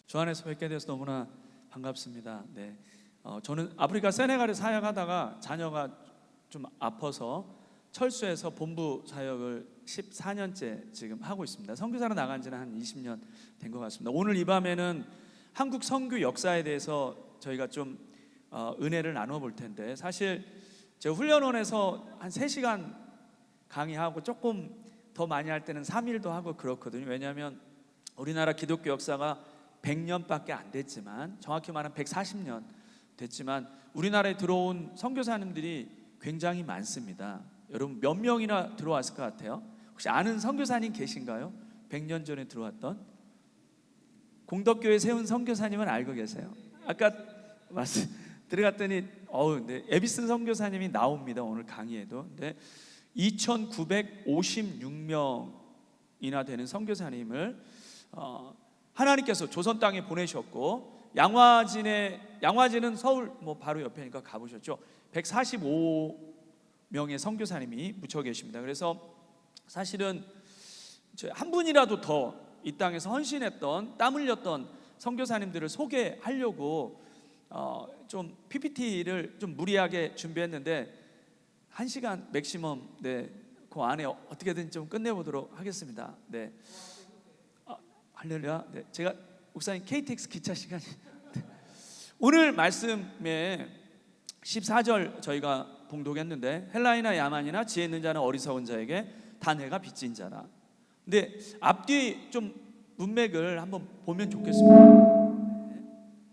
주 안에서 뵙게 돼서 너무나 반갑습니다. 네, 저는 아프리카 세네갈에 사역하다가 자녀가 좀 아파서 철수해서 본부 사역을 14년째 지금 하고 있습니다. 선교사로 나간 지는 한 20년 된 것 같습니다. 오늘 이 밤에는 한국 선교 역사에 대해서 저희가 좀 은혜를 나눠 볼 텐데, 사실 제가 훈련원에서 한 3시간 강의하고 조금 더 많이 할 때는 3일도 하고 그렇거든요. 왜냐하면 우리나라 기독교 역사가 100년밖에 안 됐지만, 정확히 말하면 140년 됐지만 우리나라에 들어온 선교사님들이 굉장히 많습니다. 여러분 몇 명이나 들어왔을 것 같아요? 혹시 아는 선교사님 계신가요? 100년 전에 들어왔던 공덕교회 세운 선교사님은 알고 계세요? 아까 들어갔더니 네, 에비슨 선교사님이 나옵니다. 오늘 강의에도. 근데 2,956명이나 되는 선교사님을 하나님께서 조선 땅에 보내셨고, 양화진은 서울 바로 옆에니까 가보셨죠. 145명의 선교사님이 묻혀 계십니다. 그래서 사실은 한 분이라도 더 이 땅에서 헌신했던, 땀 흘렸던 선교사님들을 소개하려고 좀 PPT를 좀 무리하게 준비했는데 1시간 맥시멈, 그 안에 어떻게든 좀 끝내보도록 하겠습니다. 네. 할렐루야. 네, 제가 목사님 KTX 기차 시간이 오늘 말씀에 14절 저희가 봉독했는데, 헬라이나 야만이나 지혜 있는 자는 어리석은 자에게 다 내가 빚진 자라. 근데 앞뒤 좀 문맥을 한번 보면 좋겠습니다.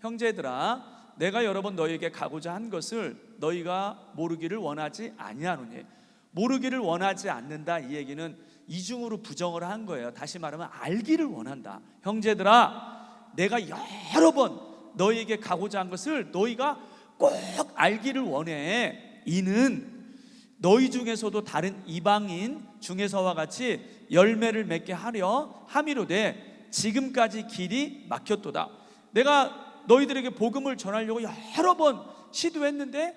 형제들아, 내가 여러 번 너희에게 가고자 한 것을 너희가 모르기를 원하지 아니하노니. 모르기를 원하지 않는다, 이 얘기는 이중으로 부정을 한 거예요. 다시 말하면 알기를 원한다. 형제들아, 내가 여러 번 너희에게 가고자 한 것을 너희가 꼭 알기를 원해. 이는 너희 중에서도 다른 이방인 중에서와 같이 열매를 맺게 하려 함이로되 지금까지 길이 막혔도다. 내가 너희들에게 복음을 전하려고 여러 번 시도했는데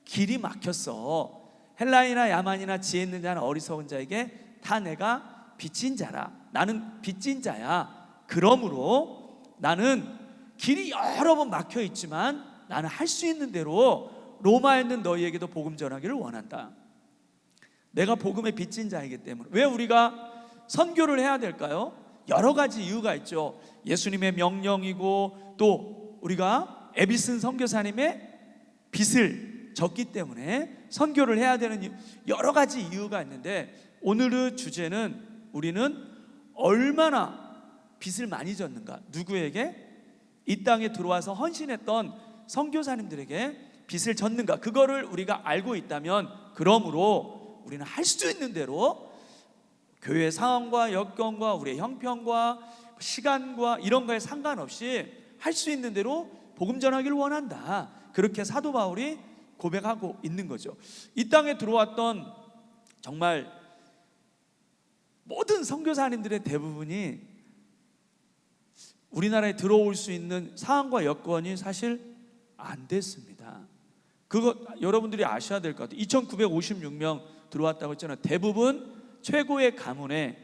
길이 막혔어. 헬라이나 야만이나 지혜 있는 자는 어리석은 자에게 다 내가 빚진 자라. 나는 빚진 자야. 그러므로 나는 길이 여러 번 막혀 있지만 나는 할 수 있는 대로 로마에 있는 너희에게도 복음 전하기를 원한다. 내가 복음의 빚진 자이기 때문에. 왜 우리가 선교를 해야 될까요? 여러 가지 이유가 있죠. 예수님의 명령이고, 또 우리가 에비슨 선교사님의 빚을 졌기 때문에 선교를 해야 되는 여러 가지 이유가 있는데, 오늘의 주제는 우리는 얼마나 빚을 많이 졌는가. 누구에게? 이 땅에 들어와서 헌신했던 선교사님들에게 빚을 졌는가. 그거를 우리가 알고 있다면, 그러므로 우리는 할 수 있는 대로 교회 상황과 여건과 우리의 형편과 시간과 이런 거에 상관없이 할 수 있는 대로 복음 전하기를 원한다. 그렇게 사도 바울이 고백하고 있는 거죠. 이 땅에 들어왔던 정말 모든 선교사님들의 대부분이 우리나라에 들어올 수 있는 상황과 여건이 사실 안 됐습니다. 그거 여러분들이 아셔야 될 것 같아요. 2,956명 들어왔다고 했잖아요. 대부분 최고의 가문에,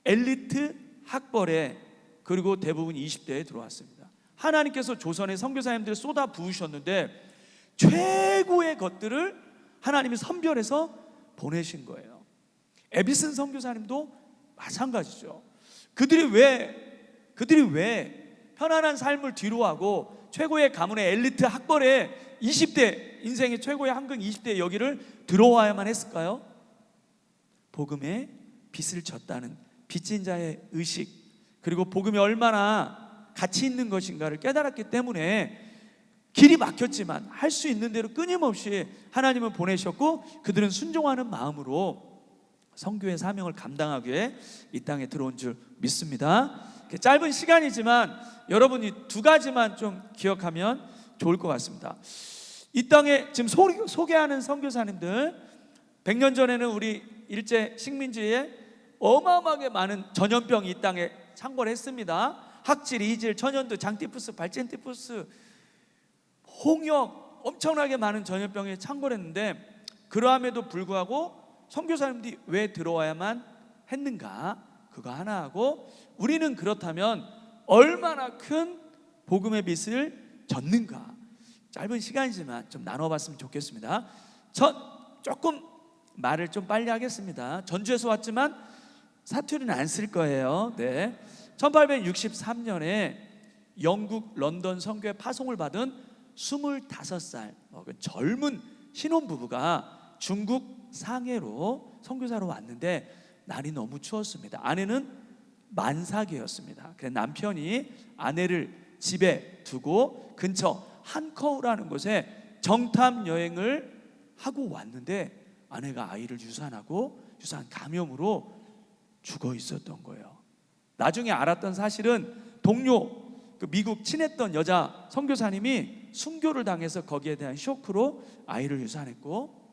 엘리트 학벌에, 그리고 대부분 20대에 들어왔습니다. 하나님께서 조선의 선교사님들을 쏟아 부으셨는데 최고의 것들을 하나님이 선별해서 보내신 거예요. 에비슨 선교사님도 마찬가지죠. 그들이 왜 편안한 삶을 뒤로하고 최고의 가문의 엘리트 학벌에 20대, 인생의 최고의 한국 20대 여기를 들어와야만 했을까요? 복음에 빚을 졌다는 빚진 자의 의식, 그리고 복음이 얼마나 가치 있는 것인가를 깨달았기 때문에 길이 막혔지만 할 수 있는 대로 끊임없이 하나님은 보내셨고, 그들은 순종하는 마음으로 선교의 사명을 감당하기 위해 이 땅에 들어온 줄 믿습니다. 짧은 시간이지만 여러분이 두 가지만 좀 기억하면 좋을 것 같습니다. 이 땅에 지금 소개하는 선교사님들, 100년 전에는 우리 일제 식민지에 어마어마하게 많은 전염병이 이 땅에 창궐했습니다. 학질, 이질, 천연두, 장티푸스, 발젠티푸스, 홍역, 엄청나게 많은 전염병이 창궐했는데, 그러함에도 불구하고 선교사님들이 왜 들어와야만 했는가? 그거 하나 하고, 우리는 그렇다면 얼마나 큰 복음의 빛을 졌는가. 짧은 시간이지만 좀 나눠봤으면 좋겠습니다. 조금 말을 좀 빨리 하겠습니다. 전주에서 왔지만 사투리는 안 쓸 거예요. 네. 1863년에 영국 런던 선교회 파송을 받은 25살 젊은 신혼부부가 중국 상해로 선교사로 왔는데 날이 너무 추웠습니다. 아내는 만삭이었습니다. 그래서 남편이 아내를 집에 두고 근처 한커우라는 곳에 정탐 여행을 하고 왔는데 아내가 아이를 유산하고 유산 감염으로 죽어 있었던 거예요. 나중에 알았던 사실은 동료 미국 친했던 여자 선교사님이 순교를 당해서 거기에 대한 쇼크로 아이를 유산했고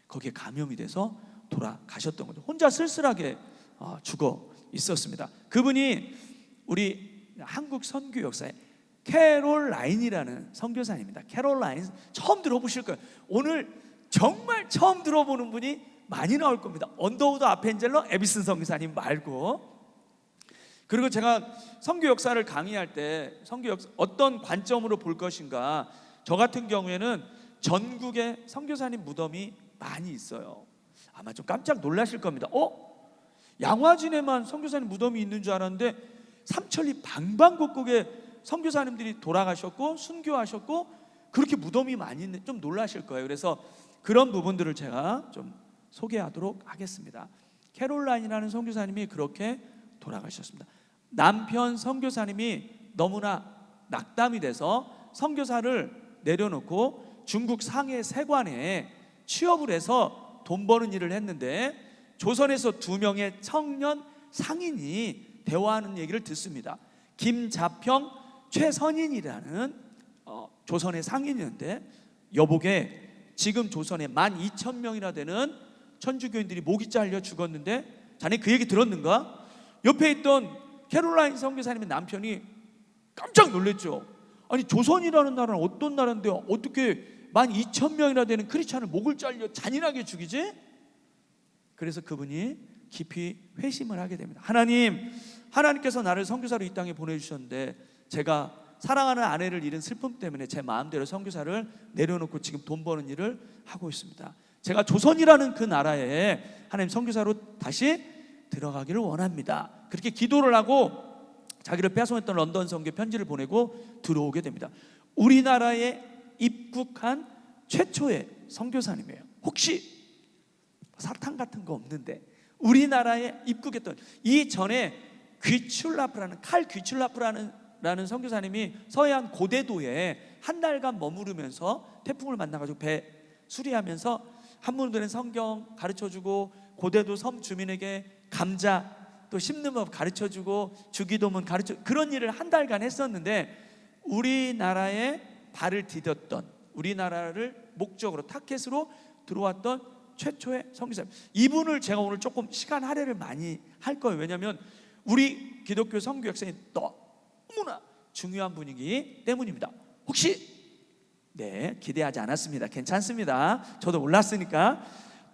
거기에 감염이 돼서 돌아가셨던 거죠. 혼자 쓸쓸하게 죽어 있었습니다. 그분이 우리 한국 선교 역사에 캐롤라인이라는 선교사님입니다. 캐롤라인 처음 들어보실 거예요. 오늘 정말 처음 들어보는 분이 많이 나올 겁니다. 언더우드 아펜젤러 에비슨 선교사님 말고. 그리고 제가 선교 역사를 강의할 때 선교 역사 어떤 관점으로 볼 것인가, 저 같은 경우에는 전국에 선교사님 무덤이 많이 있어요. 아마 좀 깜짝 놀라실 겁니다. 양화진에만 선교사님 무덤이 있는 줄 알았는데 삼천리 방방곡곡에 선교사님들이 돌아가셨고 순교하셨고 그렇게 무덤이 많이 있는, 좀 놀라실 거예요. 그래서 그런 부분들을 제가 좀 소개하도록 하겠습니다. 캐롤라인이라는 선교사님이 그렇게 돌아가셨습니다. 남편 선교사님이 너무나 낙담이 돼서 선교사를 내려놓고 중국 상해 세관에 취업을 해서 돈 버는 일을 했는데 조선에서 2명의 청년 상인이 대화하는 얘기를 듣습니다. 김자평, 최선인이라는 조선의 상인이었는데 여보게 지금 조선에 12,000명이나 되는 천주교인들이 목이 잘려 죽었는데 자네 그 얘기 들었는가? 옆에 있던 캐롤라인 선교사님의 남편이 깜짝 놀랐죠. 아니 조선이라는 나라는 어떤 나라인데 어떻게 12,000명이나 되는 크리스찬을 목을 잘려 잔인하게 죽이지? 그래서 그분이 깊이 회심을 하게 됩니다. 하나님께서 나를 선교사로 이 땅에 보내주셨는데 제가 사랑하는 아내를 잃은 슬픔 때문에 제 마음대로 선교사를 내려놓고 지금 돈 버는 일을 하고 있습니다. 제가 조선이라는 그 나라에 하나님 선교사로 다시 들어가기를 원합니다. 그렇게 기도를 하고 자기를 빼앗았던 런던 선교 편지를 보내고 들어오게 됩니다. 우리나라에 입국한 최초의 선교사님이에요. 혹시 사탕 같은 거 없는데 우리나라에 입국했던, 이전에 칼 귀출라프라는 선교사님이 서해안 고대도에 한 달간 머무르면서 태풍을 만나가지고 배 수리하면서 한문들은 성경 가르쳐주고 고대도 섬 주민에게 감자 또 심는 법 가르쳐주고 주기도문 그런 일을 한 달간 했었는데 우리나라에 발을 디뎠던, 우리나라를 목적으로 타켓으로 들어왔던 최초의 선교사님, 이분을 제가 오늘 조금 시간 할애를 많이 할 거예요. 왜냐하면 우리 기독교 선교 역사에 너무나 중요한 분이기 때문입니다. 혹시 기대하지 않았습니다. 괜찮습니다. 저도 몰랐으니까.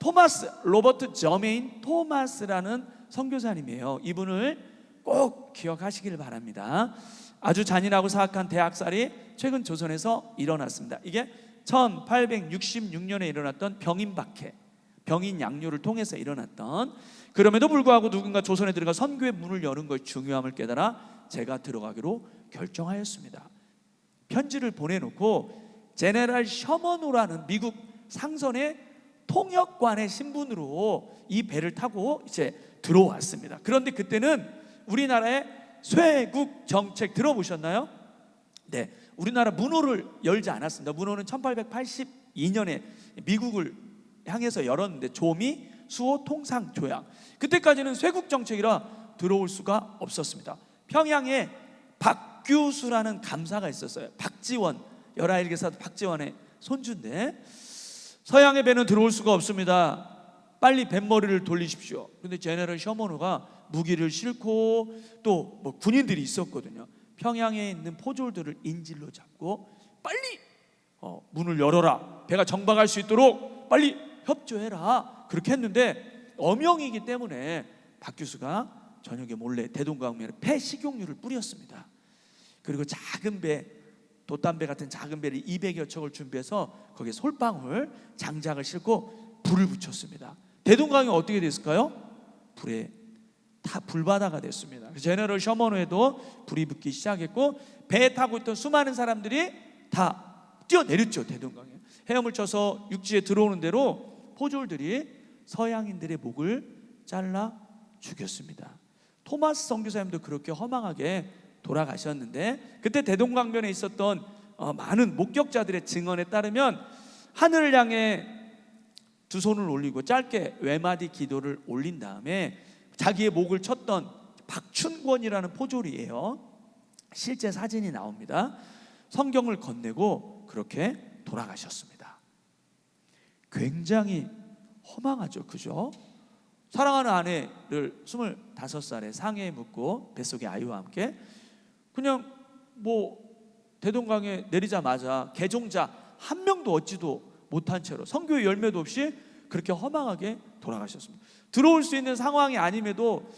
토마스 로버트 저메인 토마스라는 선교사님이에요. 이분을 꼭 기억하시길 바랍니다. 아주 잔인하고 사악한 대학살이 최근 조선에서 일어났습니다. 이게 1866년에 일어났던 병인 양요를 통해서 일어났던, 그럼에도 불구하고 누군가 조선에 들어가 선교의 문을 여는 것의 중요함을 깨달아 제가 들어가기로 결정하였습니다. 편지를 보내놓고 제네럴 셔먼호라는 미국 상선의 통역관의 신분으로 이 배를 타고 이제 들어왔습니다. 그런데 그때는 우리나라의 쇄국 정책 들어보셨나요? 네, 우리나라 문호를 열지 않았습니다. 문호는 1882년에 미국을 향해서 열었는데 조미, 수호, 통상, 조약, 그때까지는 쇄국 정책이라 들어올 수가 없었습니다. 평양에 박규수라는 감사가 있었어요. 박지원, 열하일개사 박지원의 손주인데 서양의 배는 들어올 수가 없습니다. 빨리 뱃머리를 돌리십시오. 그런데 제네럴 셔먼호가 무기를 싣고 또 군인들이 있었거든요. 평양에 있는 포졸들을 인질로 잡고 빨리 문을 열어라, 배가 정박할 수 있도록 빨리 협조해라, 그렇게 했는데 어명이기 때문에 박규수가 저녁에 몰래 대동강변에 폐 식용유를 뿌렸습니다. 그리고 작은 배, 돛담배 같은 작은 배를 200여 척을 준비해서 거기에 솔방울 장작을 싣고 불을 붙였습니다. 대동강이 어떻게 됐을까요? 불에 다 불바다가 됐습니다. 제너럴 셔먼웨도 불이 붙기 시작했고 배에 타고 있던 수많은 사람들이 다 뛰어내렸죠. 대동강에 헤엄을 쳐서 육지에 들어오는 대로 포졸들이 서양인들의 목을 잘라 죽였습니다. 토마스 선교사님도 그렇게 허망하게 돌아가셨는데, 그때 대동강변에 있었던 많은 목격자들의 증언에 따르면 하늘을 향해 두 손을 올리고 짧게 외마디 기도를 올린 다음에 자기의 목을 쳤던 박춘권이라는 포졸이에요. 실제 사진이 나옵니다. 성경을 건네고 그렇게 돌아가셨습니다. 굉장히 허망하죠, 그죠? 사랑하는 아내를 25살에 상해에 묻고 뱃속의 아이와 함께 그냥 대동강에 내리자마자 개종자 한 명도 얻지도 못한 채로 선교의 열매도 없이 그렇게 허망하게 돌아가셨습니다. 들어올 수 있는 상황이 아님에도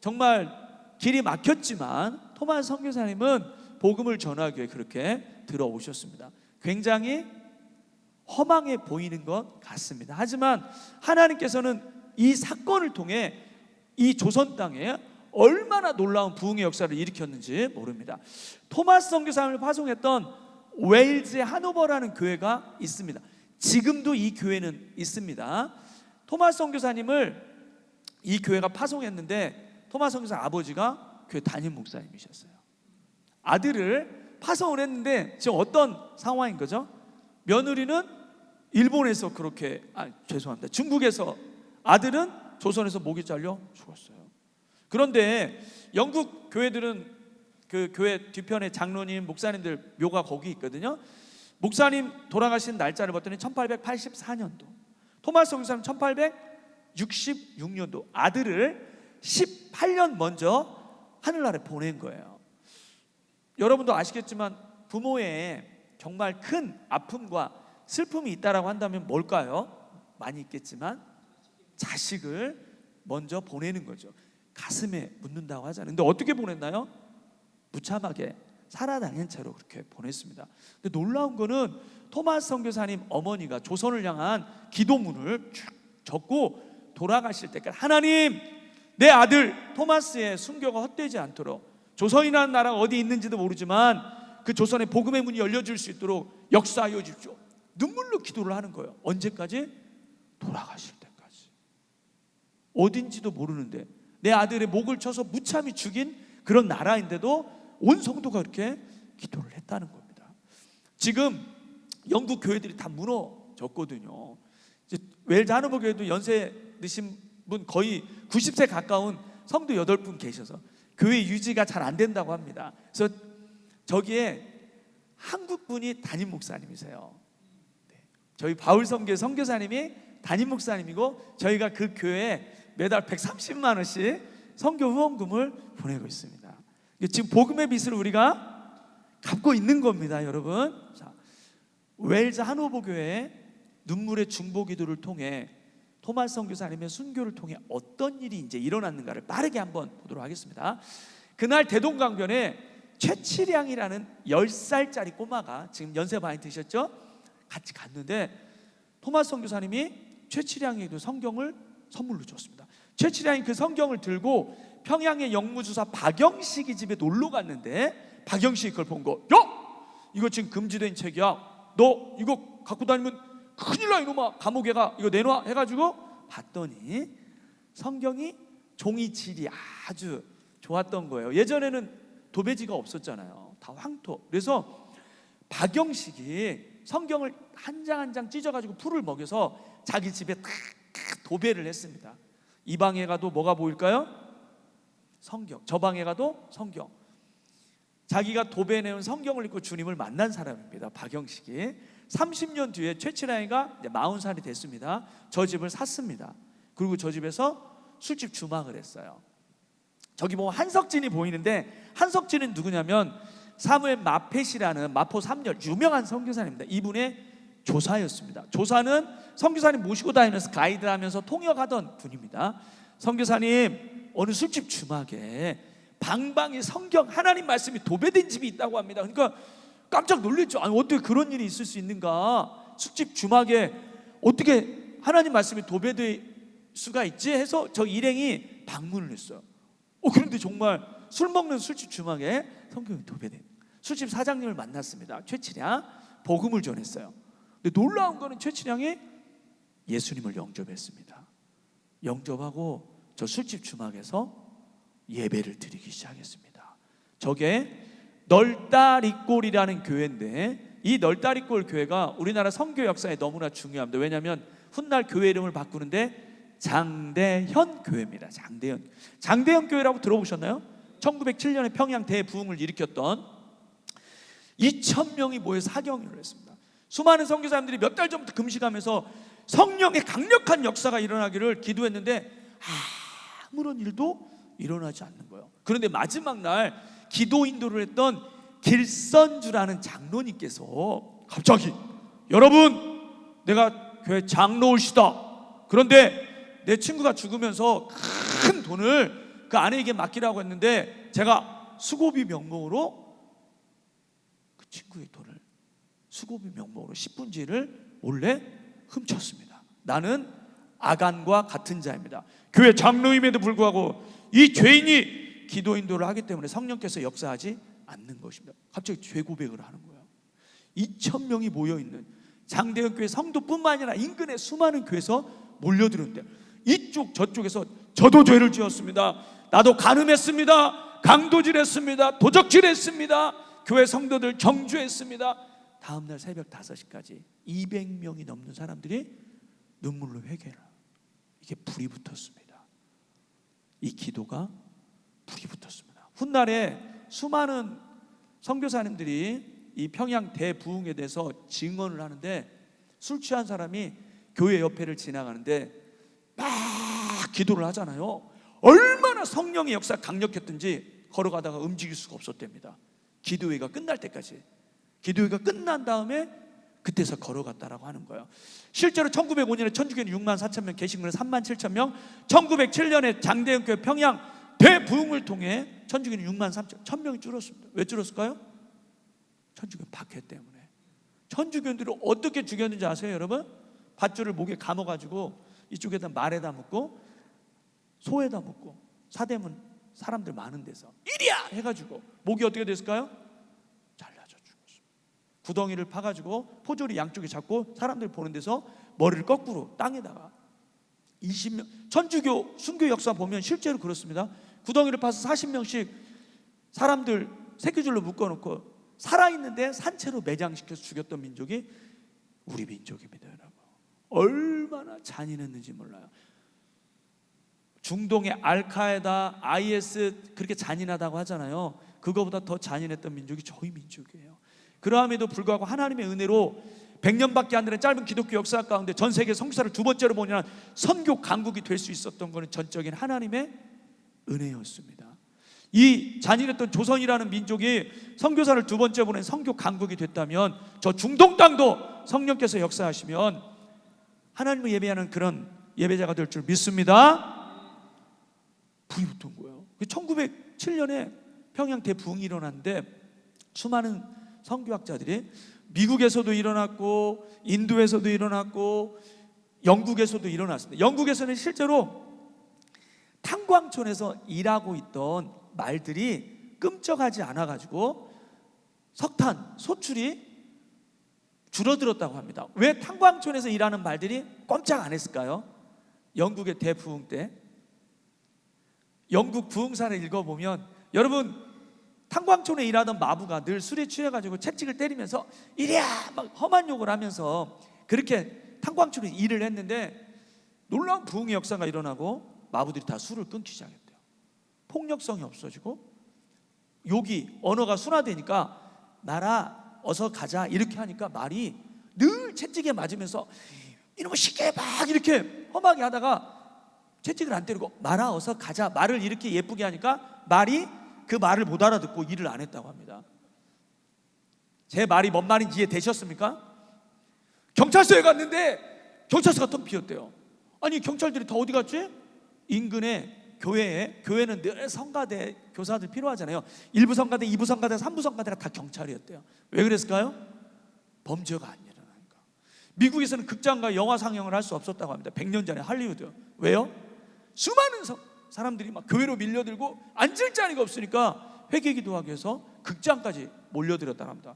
정말 길이 막혔지만 토마스 선교사님은 복음을 전하기 위해 그렇게 들어오셨습니다. 굉장히 허망해 보이는 것 같습니다. 하지만 하나님께서는 이 사건을 통해 이 조선 땅에 얼마나 놀라운 부흥의 역사를 일으켰는지 모릅니다. 토마스 선교사님을 파송했던 웨일즈의 하노버라는 교회가 있습니다. 지금도 이 교회는 있습니다. 토마스 선교사님을 이 교회가 파송했는데 토마스 선교사 아버지가 교회 담임 목사님이셨어요. 아들을 파송을 했는데 지금 어떤 상황인 거죠? 며느리는 일본에서 그렇게 죄송합니다. 중국에서, 아들은 조선에서 목이 잘려 죽었어요. 그런데 영국 교회들은 그 교회 뒤편에 장로님, 목사님들 묘가 거기 있거든요. 목사님 돌아가신 날짜를 봤더니 1884년도, 토마스 선교사님 1866년도, 아들을 18년 먼저 하늘나라에 보낸 거예요. 여러분도 아시겠지만 부모의 정말 큰 아픔과 슬픔이 있다라고 한다면 뭘까요? 많이 있겠지만 자식을 먼저 보내는 거죠. 가슴에 묻는다고 하잖아요. 근데 어떻게 보냈나요? 무참하게 살아당한 채로 그렇게 보냈습니다. 근데 놀라운 거는 토마스 선교사님 어머니가 조선을 향한 기도문을 쭉 적고 돌아가실 때까지 하나님, 내 아들 토마스의 순교가 헛되지 않도록 조선이라는 나라가 어디 있는지도 모르지만 그 조선의 복음의 문이 열려질 수 있도록 역사하여 주십시오. 눈물로 기도를 하는 거예요. 언제까지? 돌아가실 때까지. 어딘지도 모르는데 내 아들의 목을 쳐서 무참히 죽인 그런 나라인데도 온 성도가 그렇게 기도를 했다는 겁니다. 지금 영국 교회들이 다 무너졌거든요. 웰즈 하노버 교회도 연세 드신 분 거의 90세 가까운 성도 8분 계셔서 교회 유지가 잘 안 된다고 합니다. 그래서 저기에 한국분이 담임 목사님이세요. 저희 바울 선교 선교사님이 담임 목사님이고 저희가 그 교회에 매달 130만 원씩 선교 후원금을 보내고 있습니다. 지금 복음의 빚을 우리가 갚고 있는 겁니다, 여러분. 자, 웰즈 하노버 교회의 눈물의 중보 기도를 통해 토마스 선교사님의 순교를 통해 어떤 일이 이제 일어났는가를 빠르게 한번 보도록 하겠습니다. 그날 대동강변에 최치량이라는 10살짜리 꼬마가, 지금 연세 많이 드셨죠? 같이 갔는데 토마스 선교사님이 최치량에게도 성경을 선물로 줬습니다. 최치량이 그 성경을 들고 평양의 영무주사 박영식이 집에 놀러 갔는데 박영식이 그걸 본 거, 야! 이거 지금 금지된 책이야. 너 이거 갖고 다니면 큰일 나 이놈아. 감옥에 가. 이거 내놔 해가지고 봤더니 성경이 종이 질이 아주 좋았던 거예요. 예전에는 도배지가 없었잖아요. 다 황토. 그래서 박영식이 성경을 한 장 한 장 찢어가지고 풀을 먹여서 자기 집에 탁 도배를 했습니다. 이 방에 가도 뭐가 보일까요? 성경. 저 방에 가도 성경. 자기가 도배내온 성경을 읽고 주님을 만난 사람입니다. 박영식이. 30년 뒤에 최치라이가 40살이 됐습니다. 저 집을 샀습니다. 그리고 저 집에서 술집 주방을 했어요. 저기 보면 한석진이 보이는데 한석진은 누구냐면 사무엘 마펫이라는 마포 3열 유명한 선교사님입니다. 이분의 조사였습니다. 조사는 선교사님 모시고 다니면서 가이드하면서 통역하던 분입니다. 선교사님 어느 술집 주막에 방방이 성경 하나님 말씀이 도배된 집이 있다고 합니다. 그러니까 깜짝 놀랐죠. 아니 어떻게 그런 일이 있을 수 있는가? 술집 주막에 어떻게 하나님 말씀이 도배될 수가 있지? 해서 저 일행이 방문을 했어요. 그런데 정말 술 먹는 술집 주막에 성경이 도배된 술집 사장님을 만났습니다. 최치량 복음을 전했어요. 근데 놀라운 거는 최치량이 예수님을 영접했습니다. 영접하고 저 술집 주막에서 예배를 드리기 시작했습니다. 저게 널다리꼴이라는 교회인데 이 널다리꼴 교회가 우리나라 선교 역사에 너무나 중요합니다. 왜냐하면 훗날 교회 이름을 바꾸는데 장대현 교회입니다. 장대현 교회라고 들어보셨나요? 1907년에 평양 대부흥을 일으켰던 2,000명이 모여서 사경을 했습니다. 수많은 선교사님들이 몇 달 전부터 금식하면서 성령의 강력한 역사가 일어나기를 기도했는데 아무런 일도 일어나지 않는 거예요. 그런데 마지막 날 기도 인도를 했던 길선주라는 장로님께서 갑자기 여러분 내가 교회 장로올시다. 그런데 내 친구가 죽으면서 큰 돈을 그 아내에게 맡기라고 했는데 제가 수고비 명목으로 그 친구의 돈을 수고비 명목으로 10분지를 몰래 훔쳤습니다. 나는 아간과 같은 자입니다. 교회 장로임에도 불구하고 이 죄인이 기도 인도를 하기 때문에 성령께서 역사하지 않는 것입니다. 갑자기 죄 고백을 하는 거예요. 2,000명이 모여있는 장대현 교회 성도뿐만 아니라 인근의 수많은 교회에서 몰려들었는데 이쪽 저쪽에서 저도 죄를 지었습니다. 나도 간음했습니다. 강도질했습니다. 도적질했습니다. 교회 성도들 정죄했습니다. 다음날 새벽 5시까지 200명이 넘는 사람들이 눈물로 회개를. 이게 불이 붙었습니다. 이 기도가 불이 붙었습니다. 훗날에 수많은 선교사님들이 이 평양 대부흥에 대해서 증언을 하는데 술 취한 사람이 교회 옆에를 지나가는데 막 기도를 하잖아요. 얼마나 성령의 역사가 강력했든지 걸어가다가 움직일 수가 없었답니다. 기도회가 끝날 때까지. 기도회가 끝난 다음에 그때서 걸어갔다라고 하는 거예요. 실제로 1905년에 천주교인 64,000명, 개신교는 37,000명, 1907년에 장대현 교회 평양 대부흥을 통해 천주교인 63,000명이 줄었습니다. 왜 줄었을까요? 천주교인 박해 때문에. 천주교인들을 어떻게 죽였는지 아세요, 여러분? 밧줄을 목에 감아가지고 이쪽에다 말에다 묶고 소에다 묶고 사대문 사람들 많은 데서 이리야 해가지고 목이 어떻게 됐을까요? 잘라져 죽었습니다. 구덩이를 파가지고 포졸이 양쪽에 잡고 사람들 보는 데서 머리를 거꾸로 땅에다가 20명. 천주교 순교 역사 보면 실제로 그렇습니다. 구덩이를 파서 40명씩 사람들 새끼줄로 묶어놓고 살아있는데 산채로 매장시켜서 죽였던 민족이 우리 민족입니다, 여러분. 얼마나 잔인했는지 몰라요. 중동의 알카에다, IS 그렇게 잔인하다고 하잖아요. 그거보다 더 잔인했던 민족이 저희 민족이에요. 그러함에도 불구하고 하나님의 은혜로 100년밖에 안 되는 짧은 기독교 역사 가운데 전 세계 성사를 두 번째로 보내는 선교 강국이 될 수 있었던 것은 전적인 하나님의 은혜였습니다. 이 잔인했던 조선이라는 민족이 선교사를 두 번째 보낸 선교 강국이 됐다면 저 중동 땅도 성령께서 역사하시면 하나님을 예배하는 그런 예배자가 될 줄 믿습니다. 불이 붙은 거예요. 1907년에 평양 대부흥이 일어났는데 수많은 선교학자들이 미국에서도 일어났고 인도에서도 일어났고 영국에서도 일어났습니다. 영국에서는 실제로 탄광촌에서 일하고 있던 말들이 끔쩍하지 않아가지고 석탄 소출이 줄어들었다고 합니다. 왜 탄광촌에서 일하는 말들이 꼼짝 안 했을까요? 영국의 대부흥 때 영국 부흥사를 읽어보면 여러분 탄광촌에 일하던 마부가 늘 술에 취해가지고 채찍을 때리면서 이리야 막 험한 욕을 하면서 그렇게 탄광촌에 일을 했는데 놀라운 부흥의 역사가 일어나고 마부들이 다 술을 끊기 시작했대요. 폭력성이 없어지고 욕이 언어가 순화되니까 나라 어서 가자 이렇게 하니까 말이 늘 채찍에 맞으면서 이놈의 시계 막 이렇게 험하게 하다가 채찍을 안 때리고 말아 어서 가자 말을 이렇게 예쁘게 하니까 말이 그 말을 못 알아듣고 일을 안 했다고 합니다. 제 말이 뭔 말인지 이해되셨습니까? 경찰서에 갔는데 경찰서가 텅 비었대요. 아니 경찰들이 다 어디 갔지? 인근에 교회는 늘 성가대 교사들 필요하잖아요. 1부 성가대, 2부 성가대, 3부 성가대가 다 경찰이었대요. 왜 그랬을까요? 범죄가 안 일어나니까. 미국에서는 극장과 영화 상영을 할 수 없었다고 합니다. 100년 전에 할리우드. 왜요? 수많은 사람들이 막 교회로 밀려들고 앉을 자리가 없으니까 회개기도하기 위해서 극장까지 몰려들었다고 합니다.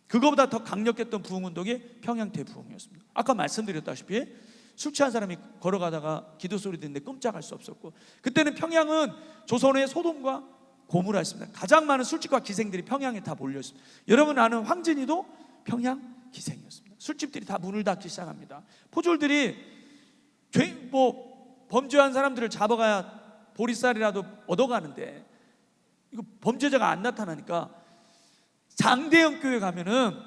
그거보다 더 강력했던 부흥운동이 평양대 부흥이었습니다. 아까 말씀드렸다시피 술 취한 사람이 걸어가다가 기도 소리 듣는데 끔찍할 수 없었고, 그때는 평양은 조선의 소돔과 고모라였습니다. 가장 많은 술집과 기생들이 평양에 다 몰려있습니다. 여러분 아는 황진이도 평양 기생이었습니다. 술집들이 다 문을 닫기 시작합니다. 포졸들이 범죄한 사람들을 잡아가야 보리쌀이라도 얻어가는데 이거 범죄자가 안 나타나니까 장대현 교회 가면은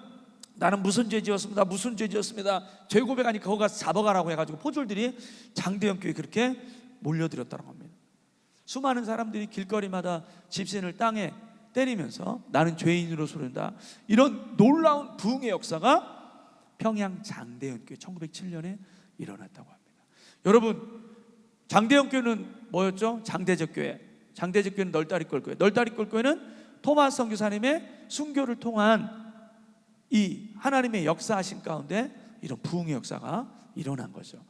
나는 무슨 죄 지었습니다, 무슨 죄 지었습니다, 죄 고백하니 거기 가서 잡아가라고 해가지고 포졸들이 장대현 교회 그렇게 몰려들었다고 합니다. 수많은 사람들이 길거리마다 집신을 땅에 때리면서 나는 죄인으로 소른다, 이런 놀라운 부흥의 역사가 평양 장대현 교회 1907년에 일어났다고 합니다. 여러분, 장대현 교회는 뭐였죠? 장대적 교회. 장대적 교회는 널다리꼴 교회. 널다리꼴 교회는 토마스 선교사님의 순교를 통한 이 하나님의 역사하신 가운데 이런 부흥의 역사가 일어난 거죠.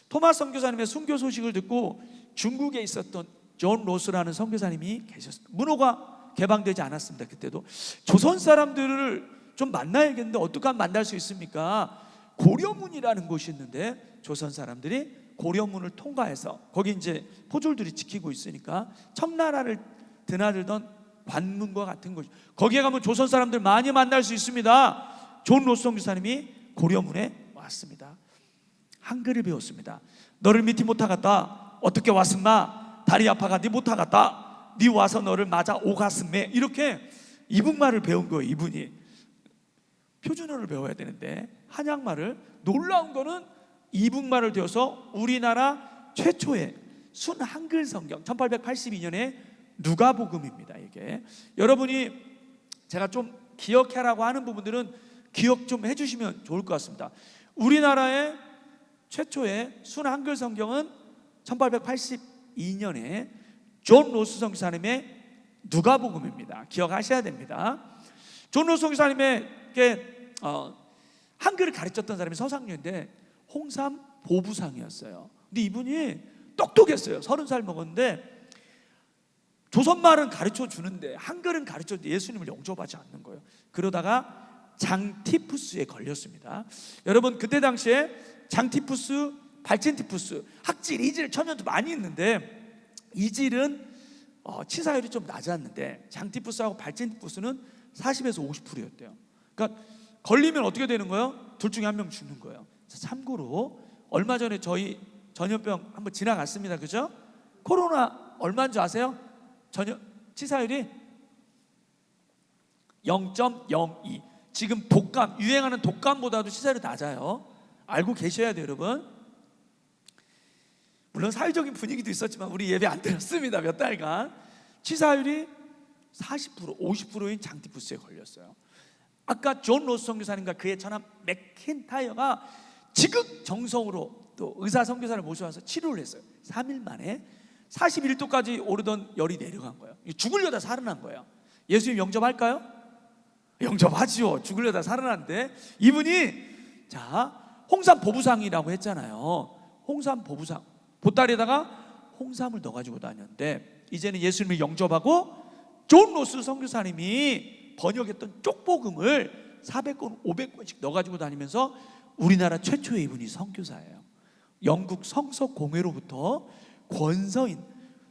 토마스 선교사님의 순교 소식을 듣고 중국에 있었던 존 로스라는 선교사님이 계셨습니다. 문호가 개방되지 않았습니다. 그때도 조선 사람들을 좀 만나야겠는데 어떻게 하면 만날 수 있습니까? 고려문이라는 곳이 있는데 조선 사람들이 고려문을 통과해서 거기 이제 포졸들이 지키고 있으니까 청나라를 드나들던 관문과 같은 곳, 거기에 가면 조선 사람들 많이 만날 수 있습니다. 존 로스 선교사님이 고려문에 왔습니다. 한글을 배웠습니다. 너를 믿지 못하겠다. 어떻게 왔음마? 다리 아파가 니 못하겠다. 니 와서 너를 맞아 오갔음매. 이렇게 이북말을 배운 거예요. 이분이 표준어를 배워야 되는데 한약말을, 놀라운 거는 이북말을 배워서 우리나라 최초의 순 한글 성경 1882년에 누가복음입니다. 이게 여러분이 제가 좀 기억해라고 하는 부분들은 기억 좀 해주시면 좋을 것 같습니다. 우리나라의 최초의 순 한글 성경은 1882년에 존 로스 선교사님의 누가복음입니다. 기억하셔야 됩니다. 존 로스 선교사님에게 한글을 가르쳤던 사람이 서상류인데 홍삼 보부상이었어요. 근데 이분이 똑똑했어요. 30살 먹었는데 조선말은 가르쳐 주는데 한글은 가르쳐 주는데 예수님을 영접하지 않는 거예요. 그러다가 장티푸스에 걸렸습니다. 여러분 그때 당시에 장티푸스, 발진티푸스, 학질, 이질, 천연두 많이 있는데 이질은 치사율이 좀 낮았는데 장티푸스하고 발진티푸스는 40에서 50%였대요. 그러니까 걸리면 어떻게 되는 거예요? 둘 중에 한 명 죽는 거예요. 참고로 얼마 전에 저희 전염병 한번 지나갔습니다. 그죠? 코로나 얼마인 줄 아세요? 치사율이 0.02. 지금 독감, 유행하는 독감보다도 치사율이 낮아요. 알고 계셔야 돼요, 여러분. 물론 사회적인 분위기도 있었지만 우리 예배 안 드렸습니다. 몇 달간. 치사율이 40%, 50%인 장티푸스에 걸렸어요. 아까 존 로스 선교사님과 그의 처남 맥킨타이어가 지극정성으로 또 의사 선교사를 모셔와서 치료를 했어요. 3일 만에 41도까지 오르던 열이 내려간 거예요. 죽으려다 살아난 거예요. 예수님 영접할까요? 영접하지요. 죽으려다 살아났는데 이분이 홍삼 보부상이라고 했잖아요. 홍삼 보부상, 보따리에다가 홍삼을 넣어가지고 다녔는데 이제는 예수님을 영접하고 존 로스 선교사님이 번역했던 쪽복음을 400권, 500권씩 넣어가지고 다니면서 우리나라 최초의 이분이 선교사예요. 영국 성서 공회로부터 권서인,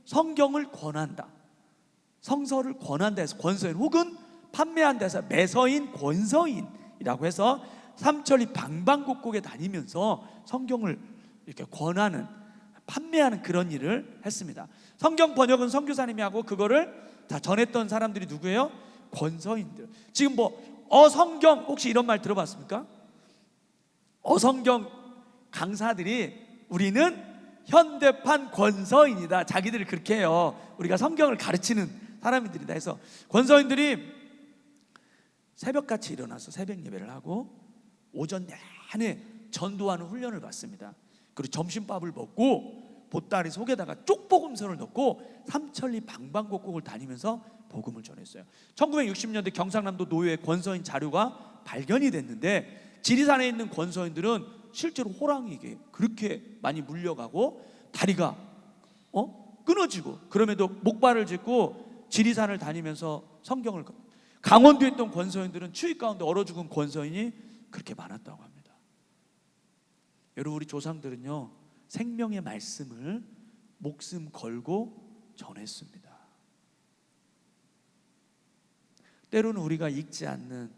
성경을 권한다, 성서를 권한다 해서 권서인, 혹은 판매한다 해서 매서인, 권서인이라고 해서 삼천리 방방곡곡에 다니면서 성경을 이렇게 권하는, 판매하는 그런 일을 했습니다. 성경 번역은 선교사님이 하고 그거를 다 전했던 사람들이 누구예요? 권서인들. 지금 어성경 혹시 이런 말 들어봤습니까? 어성경 강사들이 우리는 현대판 권서인이다. 자기들이 그렇게 해요. 우리가 성경을 가르치는 사람들이다 해서 권서인들이 새벽같이 일어나서 새벽 예배를 하고 오전 내내 전도하는 훈련을 받습니다. 그리고 점심밥을 먹고 보따리 속에다가 쪽복음서를 넣고 삼천리 방방곡곡을 다니면서 복음을 전했어요. 1960년대 경상남도 노예의 권서인 자료가 발견이 됐는데 지리산에 있는 권서인들은 실제로 호랑이에게 그렇게 많이 물려가고 다리가 끊어지고 그럼에도 목발을 짚고 지리산을 다니면서 성경을, 강원도에 있던 권서인들은 추위 가운데 얼어 죽은 권서인이 그렇게 많았다고 합니다. 여러분, 우리 조상들은요 생명의 말씀을 목숨 걸고 전했습니다. 때로는 우리가 읽지 않는,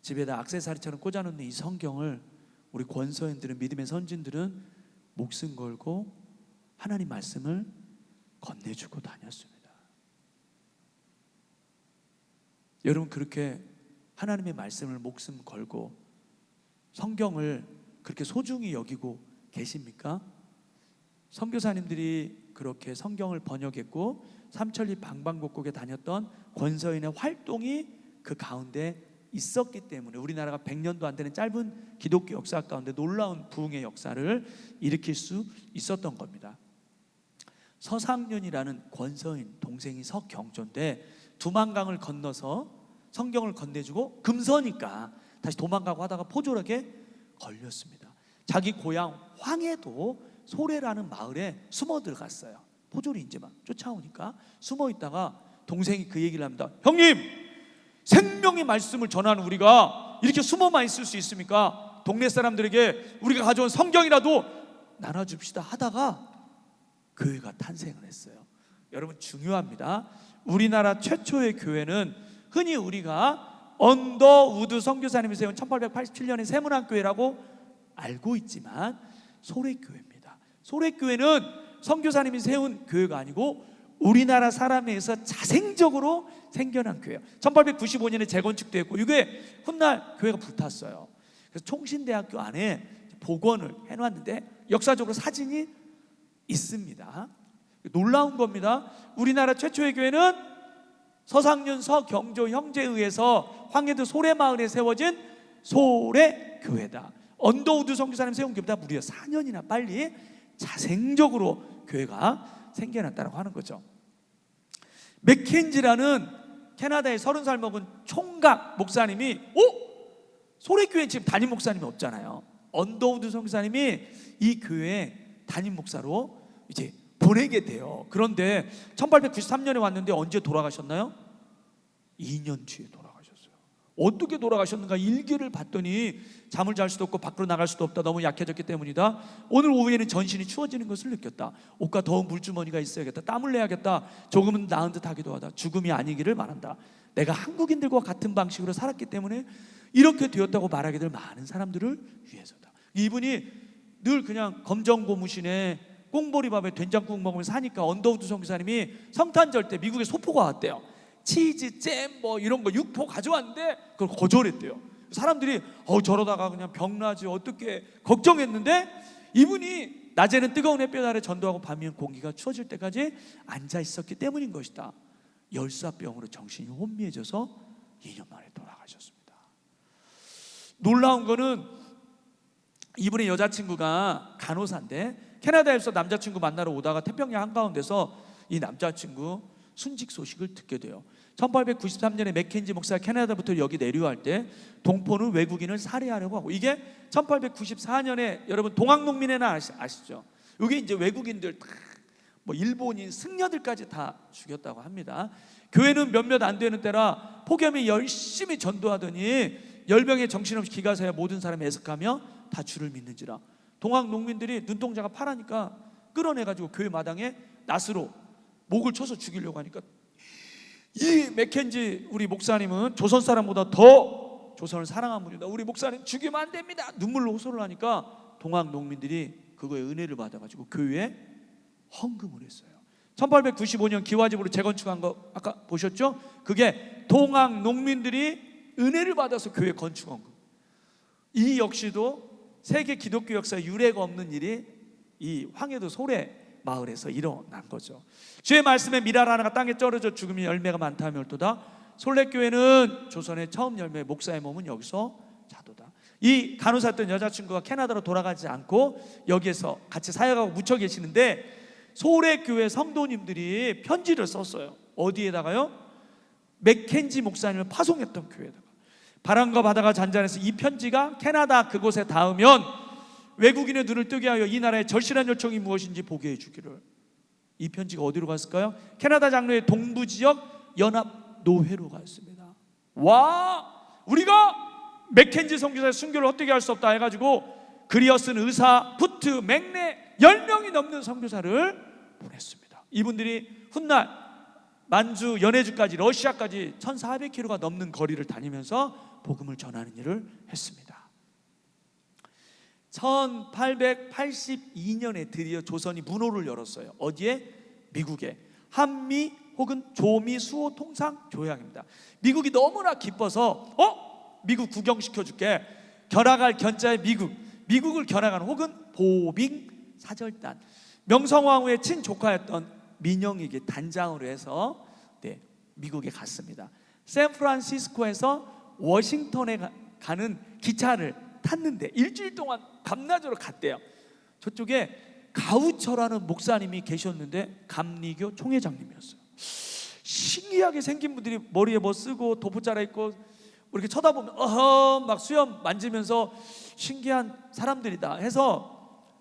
집에다 액세서리처럼 꽂아놓는 이 성경을 우리 권서인들은, 믿음의 선진들은 목숨 걸고 하나님 말씀을 건네주고 다녔습니다. 여러분, 그렇게 하나님의 말씀을 목숨 걸고 성경을 그렇게 소중히 여기고 계십니까? 선교사님들이 그렇게 성경을 번역했고 삼천리 방방곡곡에 다녔던 권서인의 활동이 그 가운데 있었기 때문에 우리나라가 100년도 안 되는 짧은 기독교 역사 가운데 놀라운 부흥의 역사를 일으킬 수 있었던 겁니다. 서상륜이라는 권서인 동생이 서경조인데 두만강을 건너서 성경을 건네주고 금서니까 다시 도망가고 하다가 포졸에게 걸렸습니다. 자기 고향 황해도 소래라는 마을에 숨어 들어갔어요. 포졸이 이제 막 쫓아오니까 숨어 있다가 동생이 그 얘기를 합니다. 형님, 생명의 말씀을 전하는 우리가 이렇게 숨어만 있을 수 있습니까? 동네 사람들에게 우리가 가져온 성경이라도 나눠줍시다 하다가 교회가 탄생을 했어요. 여러분, 중요합니다. 우리나라 최초의 교회는 흔히 우리가 언더우드 선교사님이 세운 1887년의 세문안교회라고 알고 있지만 소래교회입니다. 소래교회는 선교사님이 세운 교회가 아니고 우리나라 사람에 의해서 자생적으로 생겨난 교회예요. 1895년에 재건축되었고 이게 훗날 교회가 불탔어요. 그래서 총신대학교 안에 복원을 해놨는데 역사적으로 사진이 있습니다. 놀라운 겁니다. 우리나라 최초의 교회는 서상륜 서경조 형제에 의해서 황해도 소래마을에 세워진 소래교회다. 언더우드 선교사님 세운 교회보다 무려 4년이나 빨리 자생적으로 교회가 생겨났다고 하는 거죠. 맥켄지라는 캐나다의 30살 먹은 총각 목사님이 소래교회 지금 담임 목사님이 없잖아요. 언더우드 선교사님이 이 교회 담임 목사로 이제 보내게 돼요. 그런데 1893년에 왔는데 언제 돌아가셨나요? 2년 뒤에 돌아가셨어요. 어떻게 돌아가셨는가 일기를 봤더니 잠을 잘 수도 없고 밖으로 나갈 수도 없다. 너무 약해졌기 때문이다. 오늘 오후에는 전신이 추워지는 것을 느꼈다. 옷과 더운 물주머니가 있어야겠다. 땀을 내야겠다. 조금은 나은 듯 하기도 하다. 죽음이 아니기를 바란다. 내가 한국인들과 같은 방식으로 살았기 때문에 이렇게 되었다고 말하기들 많은 사람들을 위해서다. 이분이 늘 그냥 검정고무신에 꽁보리밥에 된장국 먹으면서 사니까 언더우드 선교사님이 성탄절 때 미국에 소포가 왔대요. 치즈, 잼 뭐 이런 거 육포 가져왔는데 그걸 거절했대요. 사람들이 저러다가 그냥 병나지 어떻게 걱정했는데 이분이 낮에는 뜨거운 햇볕 아래 전도하고 밤이면 공기가 추워질 때까지 앉아 있었기 때문인 것이다. 열사병으로 정신이 혼미해져서 2년 만에 돌아가셨습니다. 놀라운 거는 이분의 여자친구가 간호사인데 캐나다에서 남자친구 만나러 오다가 태평양 한가운데서 이 남자친구 순직 소식을 듣게 돼요. 1893년에 맥켄지 목사가 캐나다부터 여기 내려갈 때 동포는 외국인을 살해하려고 하고, 이게 1894년에 여러분 동학농민회는 아시죠? 이게 이제 외국인들 다 뭐 일본인 승려들까지 다 죽였다고 합니다. 교회는 몇몇 안 되는 때라 폭염에 열심히 전도하더니 열병에 정신없이 기가사야 모든 사람이 애석하며 다 주를 믿는지라. 동학 농민들이 눈동자가 파라니까 끌어내가지고 교회 마당에 낫으로 목을 쳐서 죽이려고 하니까 이 맥켄지 우리 목사님은 조선 사람보다 더 조선을 사랑한 분이다. 우리 목사님 죽이면 안 됩니다. 눈물로 호소를 하니까 동학 농민들이 그거에 은혜를 받아가지고 교회에 헌금을 했어요. 1895년 기와집으로 재건축한 거 아까 보셨죠? 그게 동학 농민들이 은혜를 받아서 교회 건축한 거. 이 역시도 세계 기독교 역사에 유례가 없는 일이 이 황해도 소래 마을에서 일어난 거죠. 주의 말씀에 밀알 하나가 땅에 떨어져 죽으면 열매가 많다 하며 옳도다. 솔레교회는 조선의 처음 열매, 목사의 몸은 여기서 자도다. 이 간호사였던 여자친구가 캐나다로 돌아가지 않고 여기에서 같이 사역하고 묻혀 계시는데 소래 교회 성도님들이 편지를 썼어요. 어디에다가요? 맥켄지 목사님을 파송했던 교회에다가. 바람과 바다가 잔잔해서 이 편지가 캐나다 그곳에 닿으면 외국인의 눈을 뜨게 하여 이 나라의 절실한 요청이 무엇인지 보게 해주기를. 이 편지가 어디로 갔을까요? 캐나다 장로의 동부 지역 연합 노회로 갔습니다. 와, 우리가 맥켄지 선교사의 순교를 헛되게 할 수 없다 해가지고 그리어 쓴 의사, 부트, 맥내 10명이 넘는 선교사를 보냈습니다. 이분들이 훗날 만주, 연해주까지, 러시아까지 1400km가 넘는 거리를 다니면서 복음을 전하는 일을 했습니다. 1882년에 드디어 조선이 문호를 열었어요. 어디에? 미국에. 한미 혹은 조미 수호 통상 조약입니다. 미국이 너무나 기뻐서 미국 구경시켜줄게. 결항할 견자의 미국을 결항하는 혹은 보빙 사절단, 명성황후의 친조카였던 민영에게 단장으로 해서 미국에 갔습니다. 샌프란시스코에서 워싱턴에 가는 기차를 탔는데 일주일 동안 밤낮으로 갔대요. 저쪽에 가우처라는 목사님이 계셨는데 감리교 총회장님이었어요. 신기하게 생긴 분들이 머리에 뭐 쓰고 도포자라 있고 이렇게 쳐다보면 막 수염 만지면서 신기한 사람들이다 해서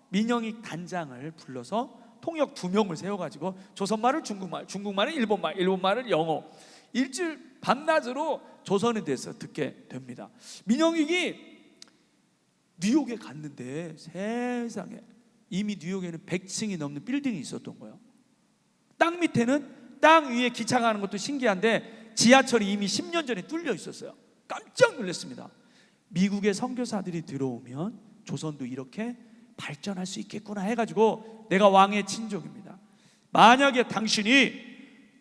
민영익 단장을 불러서 통역 2명을 세워가지고 조선말을 중국말, 중국말을 일본말, 일본말을 영어, 일주일 밤낮으로 조선에 대해서 듣게 됩니다. 민영익이 뉴욕에 갔는데 세상에 이미 뉴욕에는 100층이 넘는 빌딩이 있었던 거예요. 땅 밑에는, 땅 위에 기차 가는 것도 신기한데 지하철이 이미 10년 전에 뚫려 있었어요. 깜짝 놀랐습니다. 미국의 선교사들이 들어오면 조선도 이렇게 발전할 수 있겠구나 해가지고 내가 왕의 친족입니다. 만약에 당신이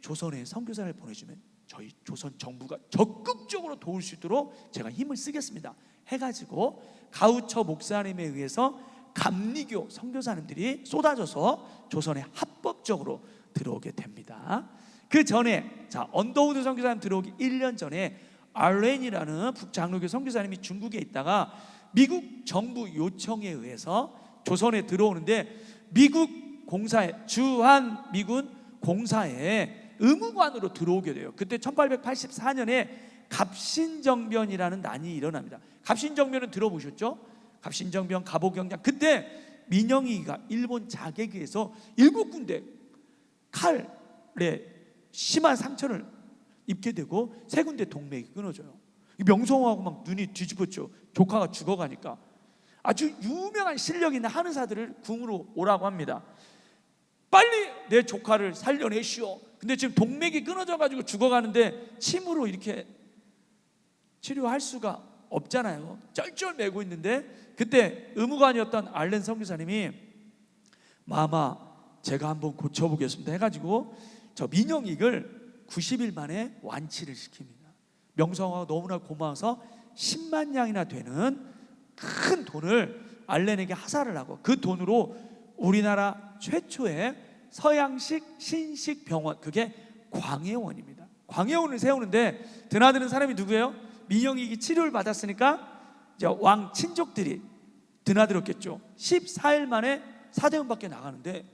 조선에 선교사를 보내주면 저희 조선 정부가 적극적으로 도울 수 있도록 제가 힘을 쓰겠습니다 해가지고 가우처 목사님에 의해서 감리교 선교사님들이 쏟아져서 조선에 합법적으로 들어오게 됩니다. 그 전에 언더우드 선교사님 들어오기 1년 전에 알렌이라는 북장로교 선교사님이 중국에 있다가 미국 정부 요청에 의해서 조선에 들어오는데 미국 공사에, 주한 미군 공사에 의무관으로 들어오게 돼요. 그때 1884년에 갑신정변이라는 난이 일어납니다. 갑신정변은 들어보셨죠? 갑신정변, 갑오경장. 그때 민영이가 일본 자객에 의해서 7군데 칼에 심한 상처를 입게 되고 3군데 동맥이 끊어져요. 명성황후하고 막 눈이 뒤집었죠. 조카가 죽어가니까. 아주 유명한 실력 있는 한의사들을 궁으로 오라고 합니다. 빨리 내 조카를 살려내시오. 근데 지금 동맥이 끊어져가지고 죽어가는데 침으로 이렇게 치료할 수가 없잖아요. 쩔쩔매고 있는데 그때 의무관이었던 알렌 선교사님이 마마 제가 한번 고쳐보겠습니다 해가지고 저 민영익을 90일 만에 완치를 시킵니다. 명성황후가 너무나 고마워서 10만 양이나 되는 큰 돈을 알렌에게 하사를 하고 그 돈으로 우리나라 최초의 서양식 신식 병원, 그게 광해원입니다. 광해원을 세우는데 드나드는 사람이 누구예요? 민영익이 치료를 받았으니까 이제 왕 친족들이 드나들었겠죠. 14일 만에 사대문 밖에 나가는데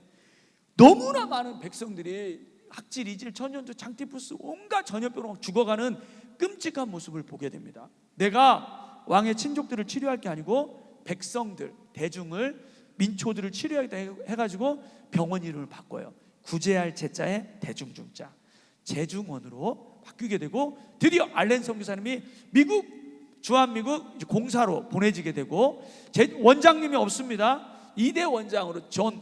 너무나 많은 백성들이 학질, 이질, 전염도, 장티푸스 온갖 전염병으로 죽어가는 끔찍한 모습을 보게 됩니다. 내가 왕의 친족들을 치료할 게 아니고 백성들, 대중을, 민초들을 치료하겠다 해가지고 병원 이름을 바꿔요. 구제할 제자에 대중중자, 제중원으로 바뀌게 되고 드디어 알렌 선교사님이 미국, 주한미국 공사로 보내지게 되고 원장님이 없습니다. 2대 원장으로 존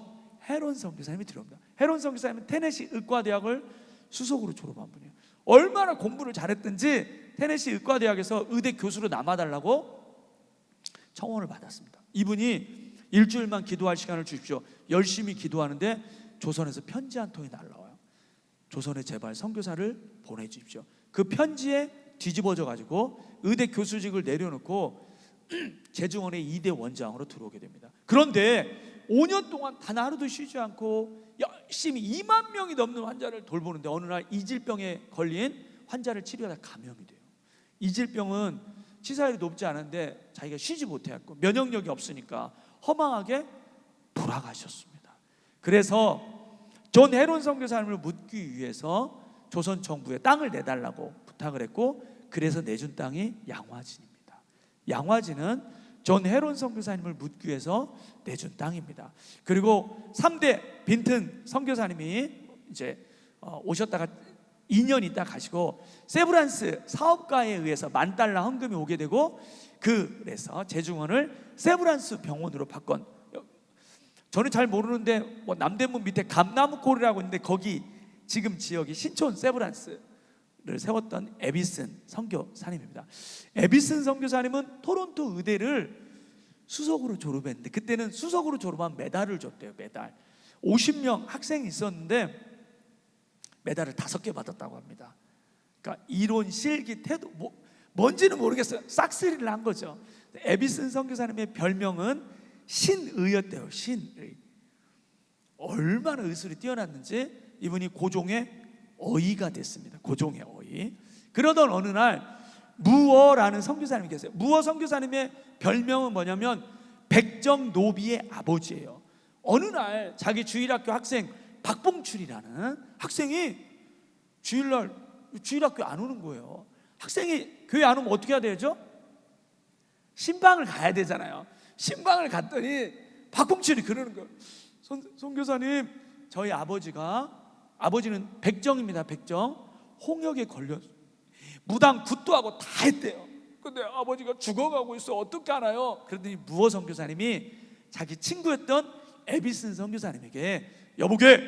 헤론 선교사님이 들어옵니다. 헤론 선교사님은 테네시 의과대학을 수석으로 졸업한 분이에요. 얼마나 공부를 잘했든지 테네시 의과대학에서 의대 교수로 남아달라고 청원을 받았습니다. 이분이 일주일만 기도할 시간을 주십시오. 열심히 기도하는데 조선에서 편지 한 통이 날라와요. 조선에 제발 선교사를 보내주십시오. 그 편지에 뒤집어져 가지고 의대 교수직을 내려놓고 제중원의 2대 원장으로 들어오게 됩니다. 그런데 5년 동안 단 하루도 쉬지 않고 열심히 2만 명이 넘는 환자를 돌보는데 어느 날 이질병에 걸린 환자를 치료하다 감염이 돼요. 이질병은 치사율이 높지 않은데 자기가 쉬지 못해갖고 면역력이 없으니까 허망하게 돌아가셨습니다. 그래서 존 헤론 선교사님을 묻기 위해서 조선 정부에 땅을 내달라고 부탁을 했고, 그래서 내준 땅이 양화진입니다. 양화진은 존 헤론 선교사님을 묻기 위해서 내준 땅입니다. 그리고 3대 빈튼 선교사님이 이제 오셨다가 2년 있다 가시고, 세브란스 사업가에 의해서 $10,000 헌금이 오게 되고, 그래서 제중원을 세브란스 병원으로 바꾼, 저는 잘 모르는데 뭐 남대문 밑에 감나무골이라고 있는데 거기 지금 지역이 신촌 세브란스를 세웠던 에비슨 선교사님입니다. 에비슨 선교사님은 토론토 의대를 수석으로 졸업했는데, 그때는 수석으로 졸업하면 메달을 줬대요. 메달. 50명 학생이 있었는데 메달을 5개 받았다고 합니다. 그러니까 이론, 실기, 태도 뭔지는 모르겠어요. 싹쓸이를 한 거죠. 에비슨 선교사님의 별명은 신의였대요. 신의. 얼마나 의술이 뛰어났는지 이분이 고종의 어이가 됐습니다. 고종의 어이. 그러던 어느 날 무어라는 선교사님이 계세요. 무어 선교사님의 별명은 뭐냐면 백정노비의 아버지예요. 어느 날 자기 주일학교 학생 박봉출이라는 학생이 주일학교 안 오는 거예요. 학생이 교회 안 오면 어떻게 해야 되죠? 신방을 가야 되잖아요. 신방을 갔더니 박봉출이 그러는 거예요. 선교사님, 저희 아버지는 백정입니다. 백정. 홍역에 걸려 무당 굿도하고 다 했대요. 근데 아버지가 죽어가고 있어. 어떻게 하나요? 그러더니 무어 선교사님이 자기 친구였던 에비슨 선교사님에게, 여보게,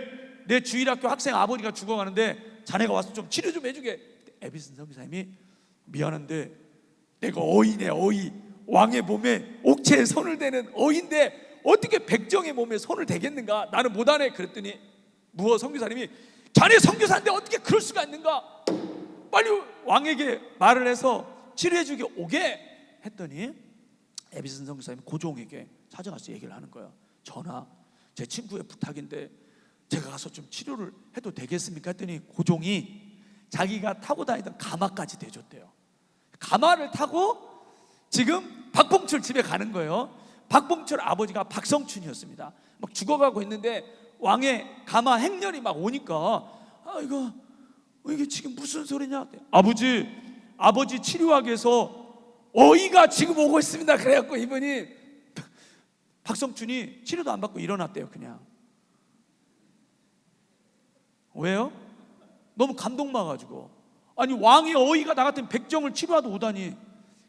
내 주일학교 학생 아버지가 죽어가는데 자네가 와서 좀 치료 좀 해주게. 에비슨 선교사님이, 미안한데 내가 어이네, 어이. 왕의 몸에 옥체에 손을 대는 어인데 어떻게 백정의 몸에 손을 대겠는가? 나는 못하네. 그랬더니 무어 선교사님이, 자네 선교사인데 어떻게 그럴 수가 있는가? 빨리 왕에게 말을 해서 치료해주게 오게 했더니 에비슨 선교사님이 고종에게 찾아가서 얘기를 하는 거예요. 전하, 제 친구의 부탁인데 제가 가서 좀 치료를 해도 되겠습니까? 했더니 고종이 자기가 타고 다니던 가마까지 대줬대요. 가마를 타고 지금 박봉출 집에 가는 거예요. 박봉출 아버지가 박성춘이었습니다. 막 죽어가고 있는데 왕의 가마 행렬이 막 오니까, 이게 지금 무슨 소리냐? 아버지 치료하기 위해서 어이가 지금 오고 있습니다. 그래갖고 이분이, 박성춘이 치료도 안 받고 일어났대요. 그냥. 왜요? 너무 감동받아가지고. 아니, 왕의 어이가 나 같은 백정을 치료하러 오다니.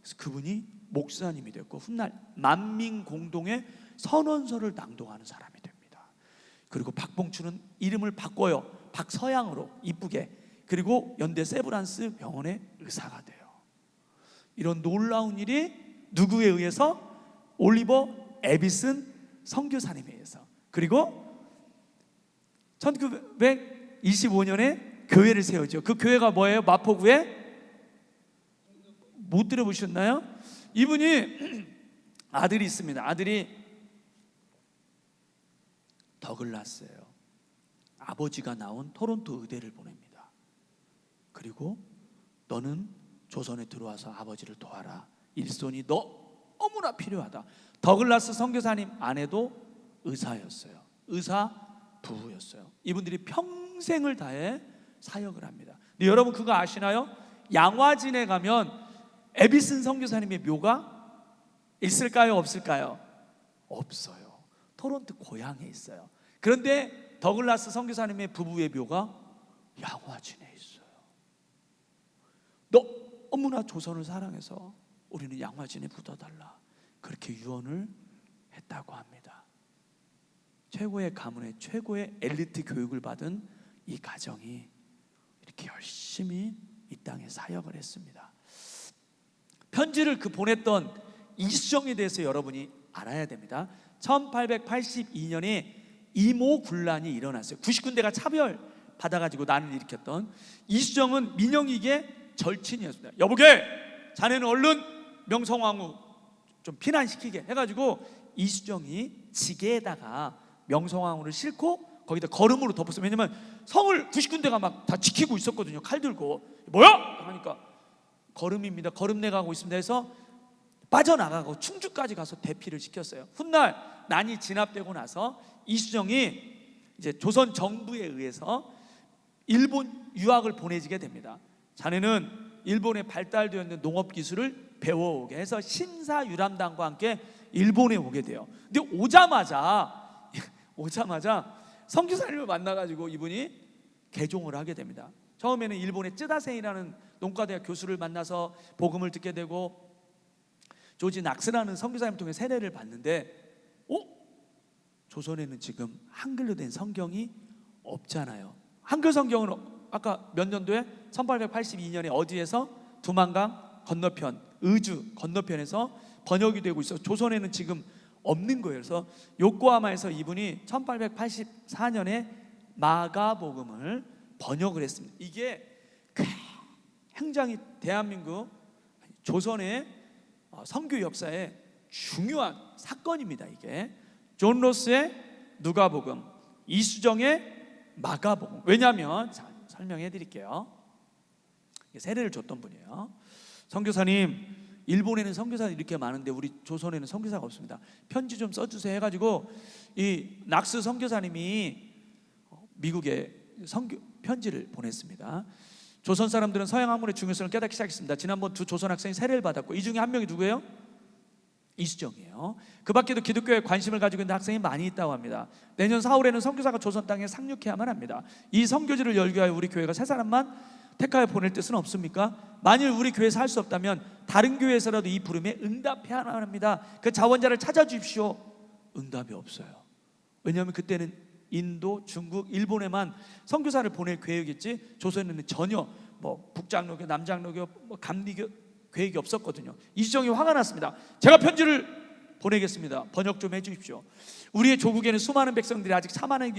그래서 그분이 목사님이 됐고, 훗날 만민공동의 선언서를 낭독하는 사람이 됩니다. 그리고 박봉춘은 이름을 바꿔요. 박서양으로 이쁘게. 그리고 연대 세브란스 병원의 의사가 돼요. 이런 놀라운 일이 누구에 의해서? 올리버 에비슨 선교사님에 의해서. 그리고 1925년에 교회를 세우죠. 그 교회가 뭐예요? 마포구에? 못 들어보셨나요? 이분이 아들이 있습니다. 아들이 더글라스예요. 아버지가 나온 토론토 의대를 보냅니다. 그리고 너는 조선에 들어와서 아버지를 도와라. 일손이 너무나 필요하다. 더글라스 선교사님 아내도 의사였어요. 의사 부부였어요. 이분들이 평생을 다해 사역을 합니다. 근데 여러분 그거 아시나요? 양화진에 가면 에비슨 선교사님의 묘가 있을까요? 없을까요? 없어요. 토론토 고향에 있어요. 그런데 더글라스 선교사님의 부부의 묘가 양화진에 있어요. 너무나 조선을 사랑해서 우리는 양화진에 묻어달라, 그렇게 유언을 했다고 합니다. 최고의 가문에 최고의 엘리트 교육을 받은 이 가정이 이렇게 열심히 이 땅에 사역을 했습니다. 편지를 보냈던 이수정에 대해서 여러분이 알아야 됩니다. 1882년에 이모군란이 일어났어요. 90군데가 차별 받아가지고 난을 일으켰던 이수정은 민영익의 절친이었습니다. 여보게, 자네는 얼른 명성황후 좀 피난시키게 해가지고 이수정이 지게에다가 명성황후를 싣고 거기다 거름으로 덮었어요. 왜냐면 성을 90군데가 막 다 지키고 있었거든요. 칼 들고. 뭐야? 하니까 거름입니다. 거름내 가고 있습니다 해서 빠져나가고 충주까지 가서 대피를 시켰어요. 훗날 난이 진압되고 나서 이수정이 이제 조선 정부에 의해서 일본 유학을 보내지게 됩니다. 자네는 일본에 발달되어 있는 농업 기술을 배워오게 해서 심사유람단과 함께 일본에 오게 돼요. 근데 오자마자 선교사님을 만나가지고 이분이 개종을 하게 됩니다. 처음에는 일본의 쯔다센이라는 농과대학 교수를 만나서 복음을 듣게 되고 조지 낙스라는 선교사님 통해 세례를 받는데 조선에는 지금 한글로 된 성경이 없잖아요. 한글 성경은 아까 몇 년도에 1882년에 어디에서 두만강 건너편 의주 건너편에서 번역이 되고 있어. 조선에는 지금 없는 거예요. 그래서 요코하마에서 이분이 1884년에 마가복음을 번역을 했습니다. 이게 굉장히 대한민국 조선의 선교 역사에 중요한 사건입니다. 이게 존 로스의 누가복음, 이수정의 마가복음. 왜냐하면 설명해 드릴게요. 세례를 줬던 분이에요. 선교사님, 일본에는 선교사들이 이렇게 많은데 우리 조선에는 선교사가 없습니다. 편지 좀 써주세요 해가지고 이 낙스 선교사님이 미국에 선교 편지를 보냈습니다. 조선 사람들은 서양 학문의 중요성을 깨닫기 시작했습니다. 지난번 두 조선 학생이 세례를 받았고 이 중에 한 명이 누구예요? 이수정이에요. 그 밖에도 기독교에 관심을 가지고 있는 학생이 많이 있다고 합니다. 내년 4월에는 선교사가 조선 땅에 상륙해야만 합니다. 이 선교지를 열기 위하여 우리 교회가 세 사람만 택하여 보낼 뜻은 없습니까? 만일 우리 교회에서 할 수 없다면 다른 교회에서라도 이 부름에 응답해야만 합니다. 그 자원자를 찾아주십시오. 응답이 없어요. 왜냐하면 그때는 인도, 중국, 일본에만 선교사를 보낼 계획이었지 조선에는 전혀 북장로교, 남장로교, 감리교 계획이 없었거든요. 이수정이 화가 났습니다. 제가 편지를 보내겠습니다. 번역 좀 해주십시오. 우리의 조국에는 수많은 백성들이 아직 사망의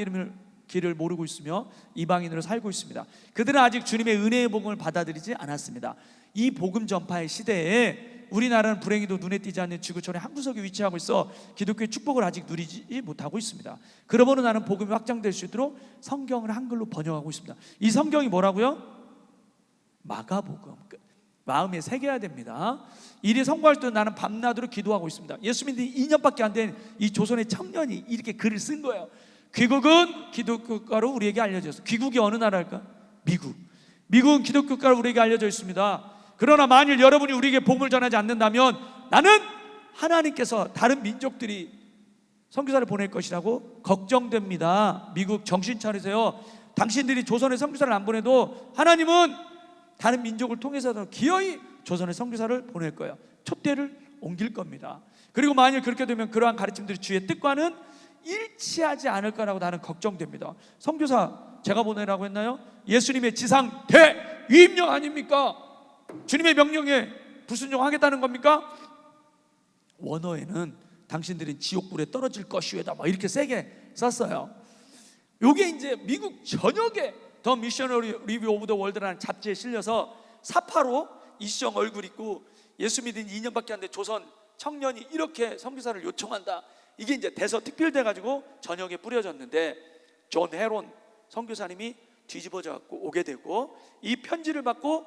길을 모르고 있으며 이방인으로 살고 있습니다. 그들은 아직 주님의 은혜의 복음을 받아들이지 않았습니다. 이 복음 전파의 시대에 우리나라는 불행히도 눈에 띄지 않는 지구촌의 한 구석에 위치하고 있어 기독교의 축복을 아직 누리지 못하고 있습니다. 그러므로 나는 복음이 확장될 수 있도록 성경을 한글로 번역하고 있습니다. 이 성경이 뭐라고요? 마가복음. 마음에 새겨야 됩니다. 일이 성공할 때 나는 밤낮으로 기도하고 있습니다. 예수 믿은 2년밖에 안 된 이 조선의 청년이 이렇게 글을 쓴 거예요. 귀국은 기독교가로 우리에게 알려졌어요. 귀국이 어느 나라일까? 미국은 기독교가로 우리에게 알려져 있습니다. 그러나 만일 여러분이 우리에게 복음을 전하지 않는다면 나는 하나님께서 다른 민족들이 선교사를 보낼 것이라고 걱정됩니다. 미국 정신 차리세요. 당신들이 조선에 선교사를 안 보내도 하나님은 다른 민족을 통해서도 기어이 조선에 선교사를 보낼 거예요. 촛대를 옮길 겁니다. 그리고 만일 그렇게 되면 그러한 가르침들이 주의 뜻과는 일치하지 않을 거라고 나는 걱정됩니다. 선교사 제가 보내라고 했나요? 예수님의 지상 대위임령 아닙니까? 주님의 명령에 불순종하겠다는 겁니까? 원어에는 당신들은 지옥불에 떨어질 것이외다 막 이렇게 세게 썼어요. 요게 이제 미국 전역에 더 미셔너리 리뷰 오브 더 월드라는 잡지에 실려서 사파로 이수정 얼굴 있고 예수 믿은 2년밖에 안 된 조선 청년이 이렇게 선교사를 요청한다. 이게 이제 대서 특필돼 가지고 전역에 뿌려졌는데 존 헤론 선교사님이 뒤집어져 갖고 오게 되고 이 편지를 받고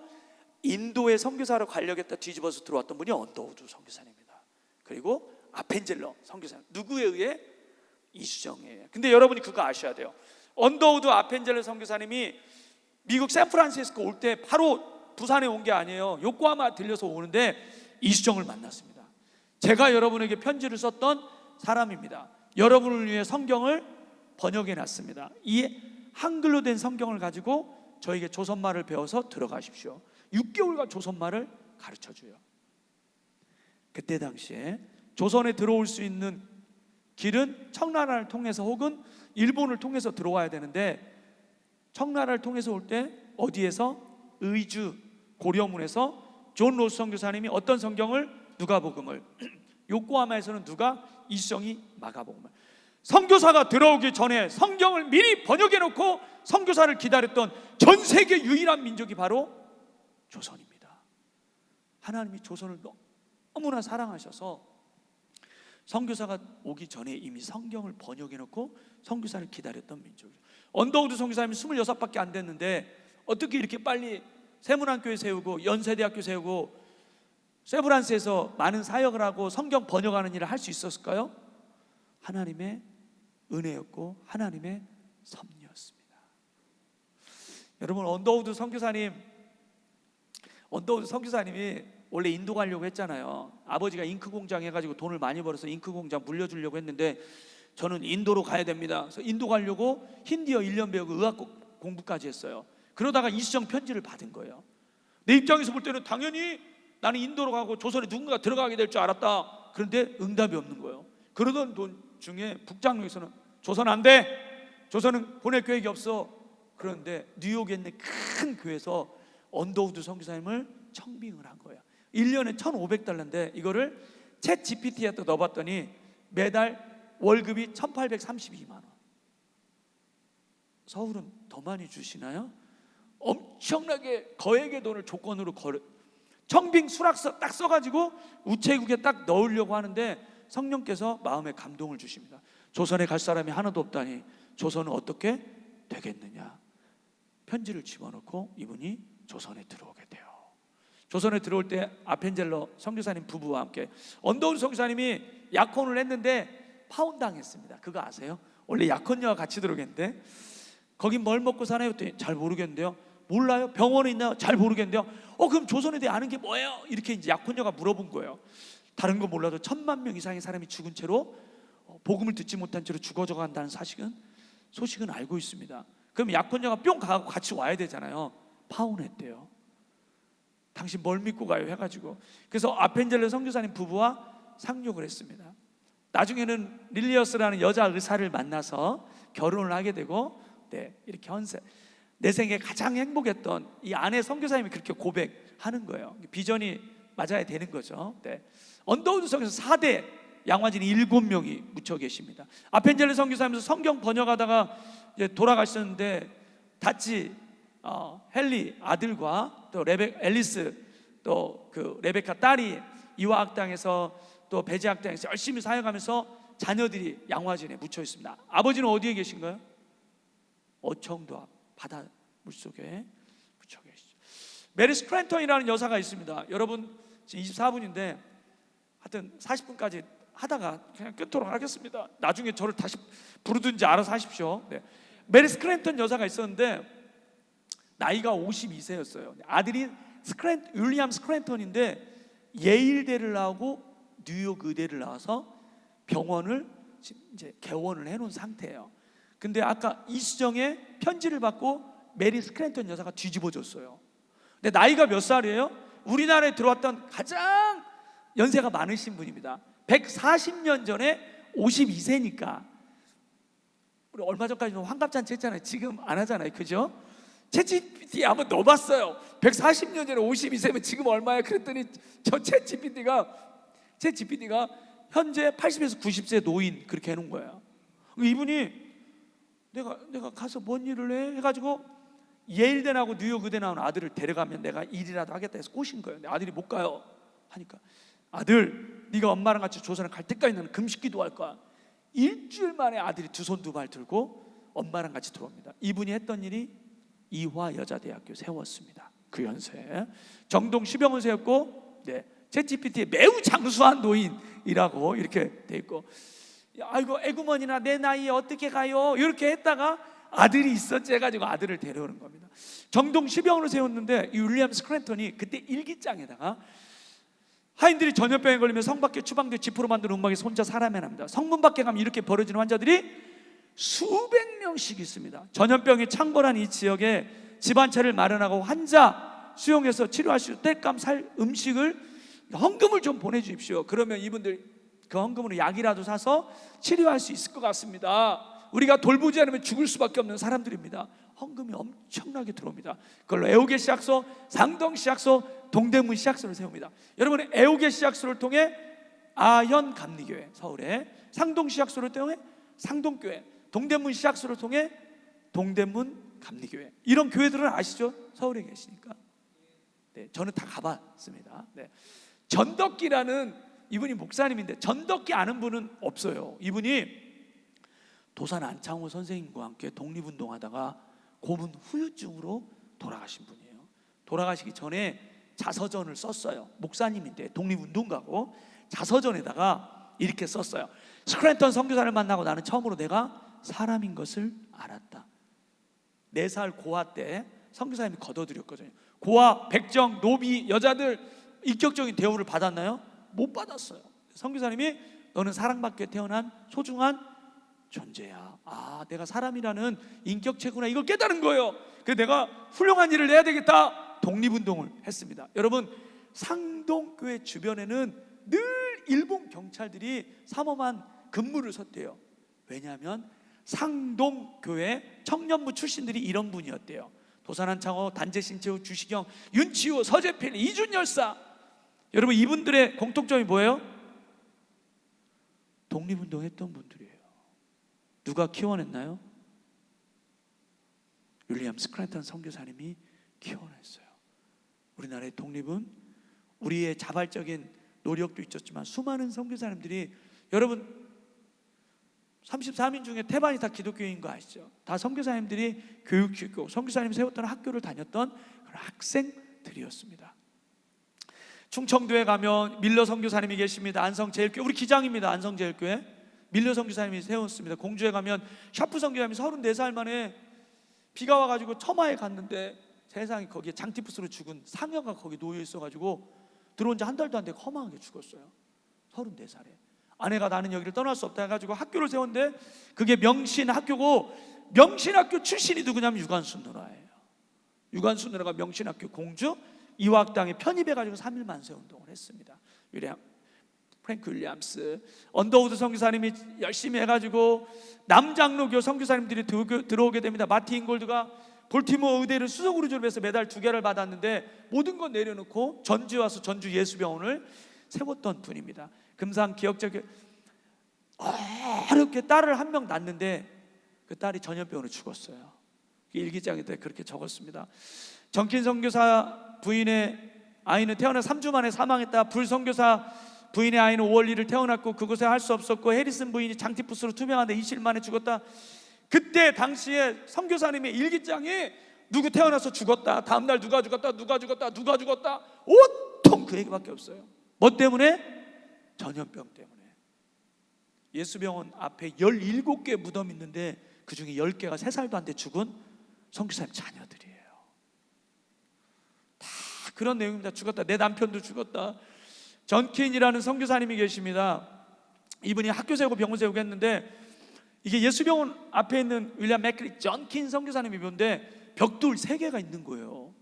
인도의 선교사로 가려겠다 뒤집어서 들어왔던 분이 언더우드 선교사님입니다. 그리고 아펜젤러 선교사님 누구에 의해? 이수정이에요. 근데 여러분이 그거 아셔야 돼요. 언더우드 아펜젤러 선교사님이 미국 샌프란시스코 올 때 바로 부산에 온 게 아니에요. 요코하마 들려서 오는데 이수정을 만났습니다. 제가 여러분에게 편지를 썼던 사람입니다. 여러분을 위해 성경을 번역해 놨습니다. 이 한글로 된 성경을 가지고 저에게 조선말을 배워서 들어가십시오. 6개월간 조선말을 가르쳐줘요. 그때 당시에 조선에 들어올 수 있는 길은 청나라를 통해서 혹은 일본을 통해서 들어와야 되는데 청나라를 통해서 올 때 어디에서? 의주 고려문에서 존 로스 선교사님이 어떤 성경을? 누가복음을 요코하마에서는 누가? 이수정이 마가복음을. 선교사가 들어오기 전에 성경을 미리 번역해 놓고 선교사를 기다렸던 전 세계 유일한 민족이 바로 조선입니다. 하나님이 조선을 너무나 사랑하셔서 선교사가 오기 전에 이미 성경을 번역해 놓고 선교사를 기다렸던 민족이에요. 언더우드 선교사님이 26밖에 안 됐는데 어떻게 이렇게 빨리 세문안교회 세우고 연세대학교 세우고 세브란스에서 많은 사역을 하고 성경 번역하는 일을 할 수 있었을까요? 하나님의 은혜였고 하나님의 섭리였습니다. 여러분, 언더우드 선교사님이 원래 인도 가려고 했잖아요. 아버지가 잉크 공장 해가지고 돈을 많이 벌어서 잉크 공장 물려주려고 했는데 저는 인도로 가야 됩니다. 그래서 인도 가려고 힌디어 1년 배우고 의학 공부까지 했어요. 그러다가 이수정 편지를 받은 거예요. 내 입장에서 볼 때는 당연히 나는 인도로 가고 조선에 누군가 들어가게 될 줄 알았다. 그런데 응답이 없는 거예요. 그러던 도중에 북장로에서는 조선 안 돼, 조선은 보낼 계획이 없어. 그런데 뉴욕에 있는 큰 교회에서 언더우드 선교사님을 청빙을 한 거예요. 1년에 $1,500인데 이거를 챗 GPT에 또 넣어봤더니 매달 월급이 1,832만 원. 서울은 더 많이 주시나요? 엄청나게 거액의 돈을 조건으로 청빙 수락서 딱 써가지고 우체국에 딱 넣으려고 하는데 성령께서 마음에 감동을 주십니다. 조선에 갈 사람이 하나도 없다니 조선은 어떻게 되겠느냐. 편지를 집어넣고 이분이 조선에 들어오게 돼요. 조선에 들어올 때 아펜젤러 선교사님 부부와 함께 언더우드 선교사님이 약혼을 했는데 파혼당했습니다. 그거 아세요? 원래 약혼녀와 같이 들어오겠는데 거긴 뭘 먹고 사나요? 잘 모르겠는데요. 몰라요? 병원에 있나요? 잘 모르겠는데요. 그럼 조선에 대해 아는 게 뭐예요? 이렇게 이제 약혼녀가 물어본 거예요. 다른 거 몰라도 1,000만 명 이상의 사람이 죽은 채로 복음을 듣지 못한 채로 죽어져 간다는 소식은 알고 있습니다. 그럼 약혼녀가 뿅 가고 같이 와야 되잖아요. 파혼했대요. 당신 뭘 믿고 가요? 해가지고 그래서 아펜젤러 선교사님 부부와 상욕을 했습니다. 나중에는 릴리어스라는 여자 의사를 만나서 결혼을 하게 되고 이렇게 내 생에 가장 행복했던 이 아내 선교사님이 그렇게 고백하는 거예요. 비전이 맞아야 되는 거죠. 언더우드 성에서 4대 양화진이 7명이 묻혀 계십니다. 아펜젤러 선교사님에서 성경 번역하다가 이제 돌아가셨는데 다치 헨리 아들과 또 앨리스 또 그 레베카 딸이 이화학당에서 또 배제학당에서 열심히 사역하면서 자녀들이 양화진에 묻혀 있습니다. 아버지는 어디에 계신가요? 어청도 앞 바다 물속에 묻혀 계시죠. 메리 스크랜턴이라는 여사가 있습니다. 여러분 지금 24분인데 하여튼 40분까지 하다가 그냥 끊도록 하겠습니다. 나중에 저를 다시 부르든지 알아서 하십시오. 메리 스크랜턴 여사가 있었는데 나이가 52세였어요. 아들이 윌리엄 스크랜턴인데 예일대를 나오고 뉴욕 의대를 나와서 병원을 이제 개원을 해놓은 상태예요. 근데 아까 이수정의 편지를 받고 메리 스크랜턴 여사가 뒤집어졌어요. 근데 나이가 몇 살이에요? 우리나라에 들어왔던 가장 연세가 많으신 분입니다. 140년 전에 52세니까 우리 얼마 전까지는 환갑잔치 했잖아요. 지금 안 하잖아요. 그죠? 챗GPT에 한번 넣어봤어요. 140년 전에 52세면 지금 얼마야? 그랬더니 저 챗GPT가 현재 80에서 90세 노인 그렇게 해놓은 거예요. 이분이 내가 가서 뭔 일을 해? 해가지고 예일대 나오고 뉴욕 의대 나온 아들을 데려가면 내가 일이라도 하겠다 해서 꼬신 거예요. 근데 아들이 못 가요. 하니까 아들, 네가 엄마랑 같이 조선에 갈 때까지 나는 금식 기도할 거야. 일주일 만에 아들이 두 손 두 발 들고 엄마랑 같이 들어옵니다. 이분이 했던 일이 이화여자대학교 세웠습니다. 그 연세에 정동 시병을 세웠고 챗GPT에 매우 장수한 노인이라고 이렇게 돼 있고 아이고 에구머니나 내 나이에 어떻게 가요? 이렇게 했다가 아들이 있었지 해가지고 아들을 데려오는 겁니다. 정동 시병으로 세웠는데 이 윌리엄 스크랜턴이 그때 일기장에다가 하인들이 전염병에 걸리면 성 밖에 추방돼 지푸로 만든 움막에서 혼자 살아야만 합니다. 성문 밖에 가면 이렇게 벌어지는 환자들이 수백 명씩 있습니다. 전염병이 창궐한 이 지역에 집 한 채를 마련하고 환자 수용해서 치료할 수 있는 땔감 살 음식을 헌금을 좀 보내주십시오. 그러면 이분들 그 헌금으로 약이라도 사서 치료할 수 있을 것 같습니다. 우리가 돌보지 않으면 죽을 수밖에 없는 사람들입니다. 헌금이 엄청나게 들어옵니다. 그걸로 애호계 시약소, 상동 시약소, 동대문 시약소를 세웁니다. 여러분 애호계 시약소를 통해 아현 감리교회 서울에, 상동 시약소를 통해 상동교회, 동대문 시약소를 통해 동대문 감리교회. 이런 교회들은 아시죠? 서울에 계시니까. 저는 다 가봤습니다. 전덕기라는 이분이 목사님인데 전덕기 아는 분은 없어요. 이분이 도산 안창호 선생님과 함께 독립운동하다가 고문 후유증으로 돌아가신 분이에요. 돌아가시기 전에 자서전을 썼어요. 목사님인데 독립운동가고 자서전에다가 이렇게 썼어요. 스크랜턴 선교사를 만나고 나는 처음으로 내가 사람인 것을 알았다. 4살 고아 때 선교사님이 거둬들였거든요. 고아, 백정, 노비, 여자들 인격적인 대우를 받았나요? 못 받았어요. 선교사님이 너는 사랑받게 태어난 소중한 존재야. 아, 내가 사람이라는 인격체구나, 이걸 깨달은 거예요. 그래서 내가 훌륭한 일을 해야 되겠다. 독립운동을 했습니다. 여러분, 상동교회 주변에는 늘 일본 경찰들이 삼엄한 근무를 섰대요. 왜냐하면 상동교회 청년부 출신들이 이런 분이었대요. 도산한 창호, 단재 신채호, 주시경, 윤치호, 서재필, 이준 열사. 여러분, 이분들의 공통점이 뭐예요? 독립운동 했던 분들이에요. 누가 키워냈나요? 윌리엄 스크랜턴 선교사님이 키워냈어요. 우리나라의 독립은 우리의 자발적인 노력도 있었지만 수많은 선교사님들이, 여러분 33인 중에 태반이 다 기독교인 거 아시죠? 다 선교사님들이 교육시키고 선교사님이 세웠던 학교를 다녔던 그런 학생들이었습니다. 충청도에 가면 밀러 선교사님이 계십니다. 안성제일교회, 우리 기장입니다. 안성제일교회 밀러 선교사님이 세웠습니다. 공주에 가면 샤프 선교사님이 34살 만에 비가 와가지고 처마에 갔는데 세상에 거기에 장티푸스로 죽은 상여가 거기 놓여 있어가지고 들어온 지 한 달도 안 되고 허망하게 죽었어요. 34살에 아내가 나는 여기를 떠날 수 없다 해가지고 학교를 세웠는데 그게 명신학교고, 명신학교 출신이 누구냐면 유관순 누나예요. 유관순 누나가 명신학교 공주 이화학당에 편입해가지고 3일 만세 운동을 했습니다. 프랭크 윌리엄스, 언더우드 선교사님이 열심히 해가지고 남장로교 선교사님들이 들어오게 됩니다. 마틴 골드가 볼티모어 의대를 수석으로 졸업해서 메달 2개를 받았는데 모든 건 내려놓고 전주에 와서 전주 예수병원을 세웠던 분입니다. 금산 기억자교회 어렵게 딸을 한 명 낳는데 그 딸이 전염병으로 죽었어요. 일기장에 그렇게 적었습니다. 정킨 선교사 부인의 아이는 태어나 3주 만에 사망했다. 불 선교사 부인의 아이는 5월 1일 태어났고 그곳에 할 수 없었고, 해리슨 부인이 장티푸스로 투병한데 20일 만에 죽었다. 그때 당시에 선교사님의 일기장에 누구 태어나서 죽었다, 다음날 누가 죽었다, 누가 죽었다, 누가 죽었다, 온통 그 얘기밖에 없어요. 뭐 때문에? 전염병 때문에. 예수병원 앞에 17개 무덤 있는데 그 중에 10개가 3살도 안 돼 죽은 선교사님 자녀들이에요. 다 그런 내용입니다. 죽었다, 내 남편도 죽었다. 전킨이라는 선교사님이 계십니다. 이분이 학교 세우고 병원 세우고 했는데, 이게 예수병원 앞에 있는 윌리엄 맥클리 전킨 선교사님이 묘인데 벽돌 3개가 있는 거예요.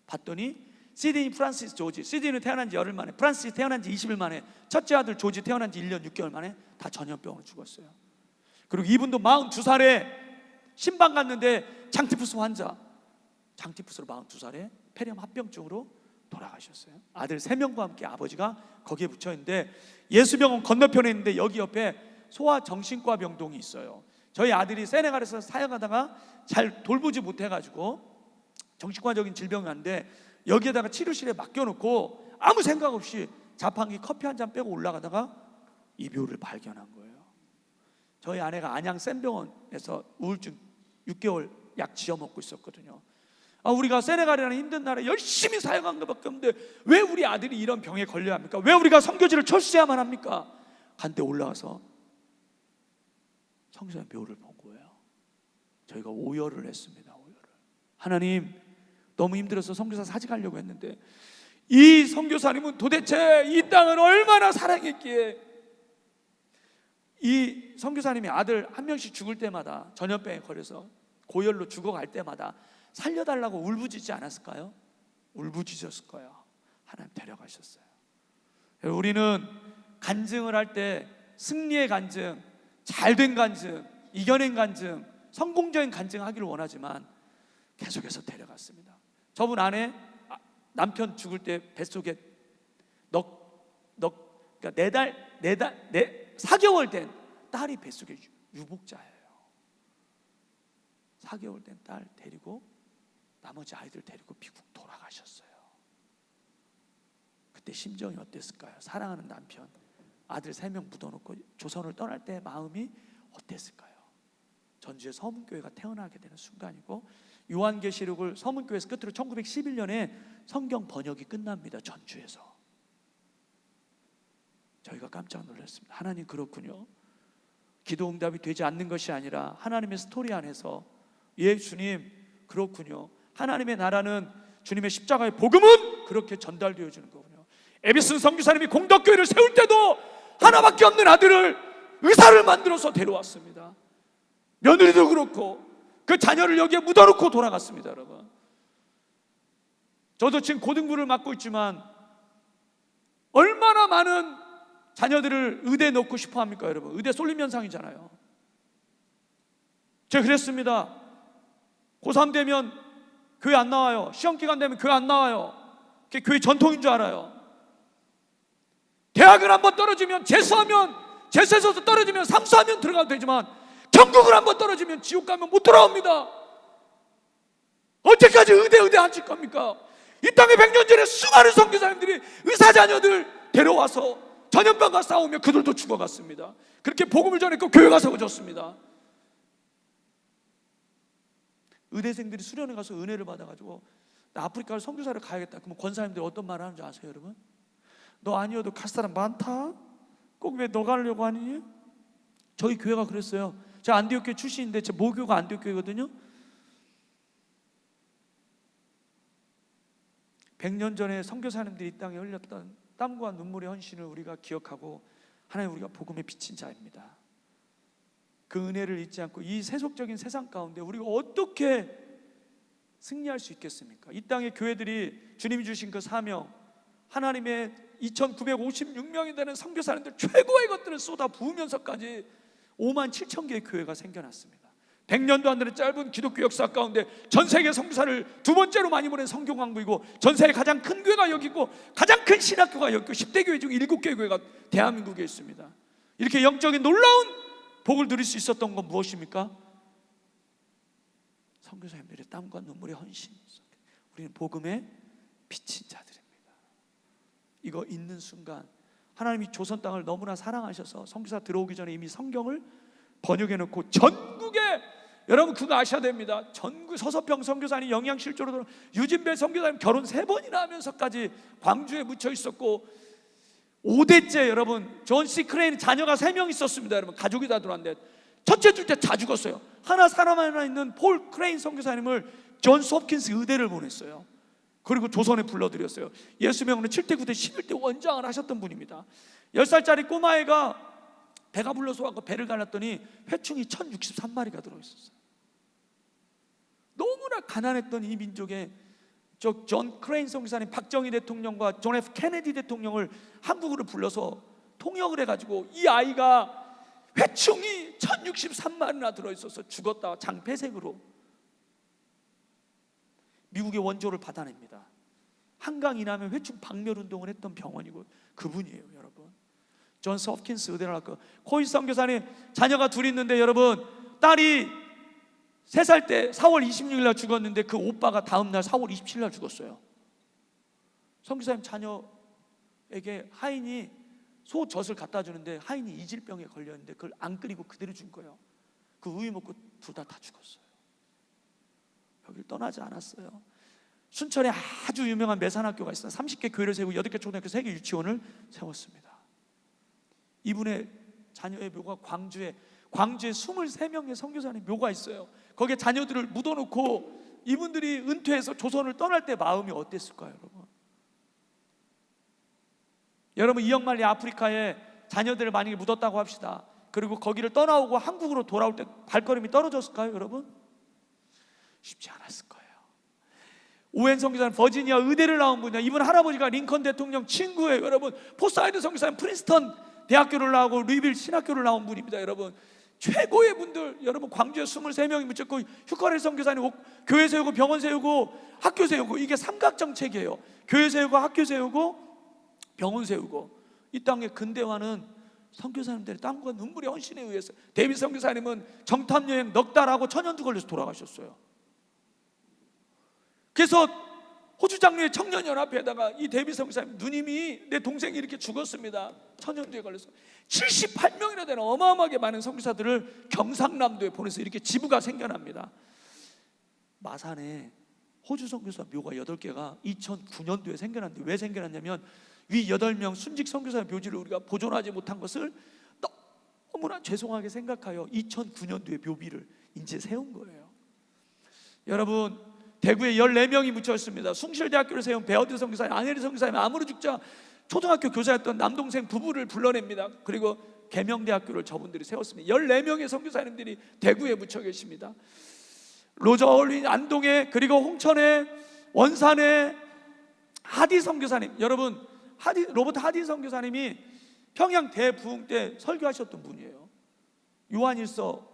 봤더니 시드니 프란시스 조지, 시드니는 태어난 지 열흘 만에, 프란시스 태어난 지 20일 만에, 첫째 아들 조지 태어난 지 1년 6개월 만에 다 전염병으로 죽었어요. 그리고 이분도 42살에 신방 갔는데 장티푸스 환자, 장티푸스로 42살에 폐렴 합병증으로 돌아가셨어요. 아들 3명과 함께 아버지가 거기에 붙여있는데, 예수병원 건너편에 있는데 여기 옆에 소아정신과 병동이 있어요. 저희 아들이 세네갈에서 사역하다가 잘 돌보지 못해가지고 정신과적인 질병이 왔는데 여기에다가 치료실에 맡겨놓고 아무 생각 없이 자판기 커피 한 잔 빼고 올라가다가 이 묘를 발견한 거예요. 저희 아내가 안양 센병원에서 우울증 6개월 약 지어 먹고 있었거든요. 우리가 세네갈이라는 힘든 나라에 열심히 사역한 것밖에 없는데 왜 우리 아들이 이런 병에 걸려야 합니까? 왜 우리가 선교지를 철수해야만 합니까? 간데 올라가서 성교사의 묘를 본 거예요. 저희가 오열을 했습니다. 오열을. 하나님, 너무 힘들어서 선교사 사직하려고 했는데 이 선교사님은 도대체 이 땅을 얼마나 사랑했기에, 이 선교사님이 아들 한 명씩 죽을 때마다, 전염병에 걸려서 고열로 죽어갈 때마다 살려달라고 울부짖지 않았을까요? 울부짖었을 거예요. 하나님 데려가셨어요. 우리는 간증을 할 때 승리의 간증, 잘된 간증, 이겨낸 간증, 성공적인 간증하기를 원하지만 계속해서 데려갔습니다. 저분 아내, 남편 죽을 때 뱃속에 그러니까 4개월 된 딸이 뱃속에 유복자예요. 4개월 된 딸 데리고 나머지 아이들 데리고 미국 돌아가셨어요. 그때 심정이 어땠을까요? 사랑하는 남편, 아들 3명 묻어놓고 조선을 떠날 때 마음이 어땠을까요? 전주에 서문교회가 태어나게 되는 순간이고, 요한계시록을 서문교회에서 끝으로 1911년에 성경 번역이 끝납니다. 전주에서. 저희가 깜짝 놀랐습니다. 하나님, 그렇군요. 기도 응답이 되지 않는 것이 아니라 하나님의 스토리 안에서 예, 주님, 그렇군요. 하나님의 나라는, 주님의 십자가의 복음은 그렇게 전달되어지는 거군요. 에비슨 선교사님이 공덕교회를 세울 때도 하나밖에 없는 아들을, 의사를 만들어서 데려왔습니다. 며느리도 그렇고 그 자녀를 여기에 묻어놓고 돌아갔습니다. 여러분, 저도 지금 고등부를 맡고 있지만 얼마나 많은 자녀들을 의대에 넣고 싶어 합니까? 여러분, 의대 쏠림 현상이잖아요. 제가 그랬습니다. 고3 되면 교회 안 나와요. 시험기간 되면 교회 안 나와요. 그게 교회 전통인 줄 알아요. 대학을 한번 떨어지면, 재수해서 떨어지면 삼수하면 들어가도 되지만 전국을 한번 떨어지면 지옥 가면 못 돌아옵니다. 언제까지 의대 앉힐 겁니까? 이 땅에 100년 전에 수많은 선교사님들이 의사 자녀들 데려와서 전염병과 싸우며 그들도 죽어갔습니다. 그렇게 복음을 전했고 교회가 세워졌습니다. 의대생들이 수련회 가서 은혜를 받아가지고 나 아프리카를 선교사를 가야겠다. 그러면 권사님들이 어떤 말을 하는지 아세요, 여러분? 너 아니어도 갈 사람 많다. 꼭 왜 너 가려고 하니? 저희 교회가 그랬어요. 제가 안디옥교회 출신인데 제 모교가 안디옥교회거든요. 100년 전에 선교사님들이 이 땅에 흘렸던 땀과 눈물의 헌신을 우리가 기억하고, 하나님, 우리가 복음에 비친 자입니다. 그 은혜를 잊지 않고 이 세속적인 세상 가운데 우리가 어떻게 승리할 수 있겠습니까? 이 땅의 교회들이 주님이 주신 그 사명, 하나님의 2956명이 되는 선교사님들 최고의 것들을 쏟아 부으면서까지 5만 7천 개의 교회가 생겨났습니다. 100년도 안 되는 짧은 기독교 역사 가운데 전 세계 선교사를 두 번째로 많이 보낸 선교광부이고, 전 세계 가장 큰 교회가 여기 있고 가장 큰 신학교가 여기 있고 10대 교회 중 7개 교회가 대한민국에 있습니다. 이렇게 영적인 놀라운 복을 누릴 수 있었던 건 무엇입니까? 선교사님들의 땀과 눈물의 헌신. 우리는 복음에 비친 자들입니다. 이거 있는 순간 하나님이 조선 땅을 너무나 사랑하셔서 선교사 들어오기 전에 이미 성경을 번역해 놓고 전국에, 여러분 그거 아셔야 됩니다. 전국 서서평 선교사님 영양실조로 들어, 유진배 선교사님 결혼 3번이나 하면서까지 광주에 묻혀 있었고, 5대째 여러분 존 씨 크레인 자녀가 3명 있었습니다. 여러분, 가족이 다 들어왔는데 첫째 둘째 다 죽었어요. 사람 하나 있는 폴 크레인 선교사님을 존스 홉킨스 의대를 보냈어요. 그리고 조선에 불러들였어요. 예수 명으로 7대 9대 11대 원장을 하셨던 분입니다. 10살짜리 꼬마애가 배가 불러서 와서 배를 갈랐더니 회충이 1063마리가 들어있었어요. 너무나 가난했던 이 민족에 존 크레인 선교사님 박정희 대통령과 존 F 케네디 대통령을 한국으로 불러서 통역을 해가지고 이 아이가 회충이 1063마리나 들어있어서 죽었다. 장폐색으로 미국의 원조를 받아냅니다. 한강 이남에 회충 박멸운동을 했던 병원이고 그분이에요. 여러분, 존스 홉킨스 의대를 갔고, 코이 선교사님 자녀가 둘 있는데, 여러분, 딸이 3살 때 4월 26일 날 죽었는데 그 오빠가 다음 날 4월 27일 날 죽었어요. 선교사님 자녀에게 하인이 소젖을 갖다 주는데 하인이 이질병에 걸렸는데 그걸 안 끓이고 그대로 준 거예요. 그 우유 먹고 둘 다 죽었어요. 여기를 떠나지 않았어요. 순천에 아주 유명한 매산학교가 있어요. 30개 교회를 세우고 8개 초등학교, 3개 유치원을 세웠습니다. 이분의 자녀의 묘가 광주에 23명의 선교사님 묘가 있어요. 거기에 자녀들을 묻어놓고 이분들이 은퇴해서 조선을 떠날 때 마음이 어땠을까요, 여러분? 여러분, 이역만리 아프리카에 자녀들을 만약에 묻었다고 합시다. 그리고 거기를 떠나오고 한국으로 돌아올 때 발걸음이 떨어졌을까요, 여러분? 쉽지 않았을 거예요. 오웬 선교사는 버지니아 의대를 나온 분이야. 이분 할아버지가 링컨 대통령 친구예요. 여러분, 포사이드 선교사는 프린스턴 대학교를 나오고 루이빌 신학교를 나온 분입니다. 여러분, 최고의 분들, 여러분, 광주에 23명이 묻혔고, 휴카렐 선교사님 교회 세우고 병원 세우고 학교 세우고, 이게 삼각정책이에요. 교회 세우고 학교 세우고 병원 세우고. 이 땅의 근대화는 선교사님들의 땀과 눈물의 헌신에 의해서. 데이비드 선교사님은 정탐여행 넉 달하고 천연두 걸려서 돌아가셨어요. 그래서 호주 장로의 청년연합회에다가 이 데이비드 선교사님 누님이, 내 동생이 이렇게 죽었습니다. 천연두에 걸려서 78명이나 되는 어마어마하게 많은 선교사들을 경상남도에 보내서 이렇게 지부가 생겨납니다. 마산에 호주 선교사 묘가 8개가 2009년도에 생겨났는데, 왜 생겨났냐면 위 8명 순직 선교사 묘지를 우리가 보존하지 못한 것을 너무나 죄송하게 생각하여 2009년도에 묘비를 이제 세운 거예요. 여러분, 대구에 14명이 묻혀 있습니다. 숭실대학교를 세운 베어드 선교사님, 아내리 선교사님, 아무르 죽자 초등학교 교사였던 남동생 부부를 불러냅니다. 그리고 계명대학교를 저분들이 세웠습니다. 14명의 선교사님들이 대구에 묻혀 계십니다. 로저 얼윈 안동에, 그리고 홍천에, 원산에 하디 선교사님, 여러분 로버트 하디 선교사님이 평양 대부흥 때 설교하셨던 분이에요. 요한일서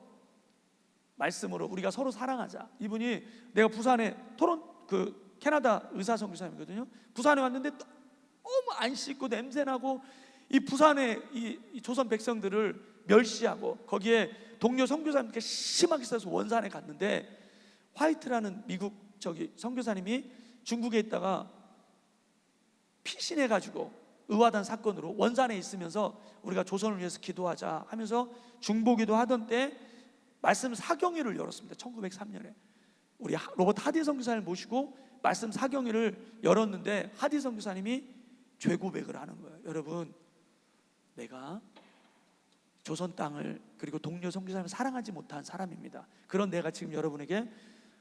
말씀으로 우리가 서로 사랑하자. 이분이, 내가 부산에 캐나다 의사 선교사님이거든요. 부산에 왔는데 너무 안 씻고 냄새나고 이 부산의 이 조선 백성들을 멸시하고 거기에 동료 선교사님께 심하게 써서 원산에 갔는데, 화이트라는 미국 선교사님이 중국에 있다가 피신해가지고 의화단 사건으로 원산에 있으면서 우리가 조선을 위해서 기도하자 하면서 중보기도 하던 때 말씀 사경회를 열었습니다. 1903년에 우리 로버트 하디 선교사님을 모시고 말씀 사경회를 열었는데, 하디 선교사님이 죄고백을 하는 거예요. 여러분, 내가 조선 땅을 그리고 동료 선교사님을 사랑하지 못한 사람입니다. 그런 내가 지금 여러분에게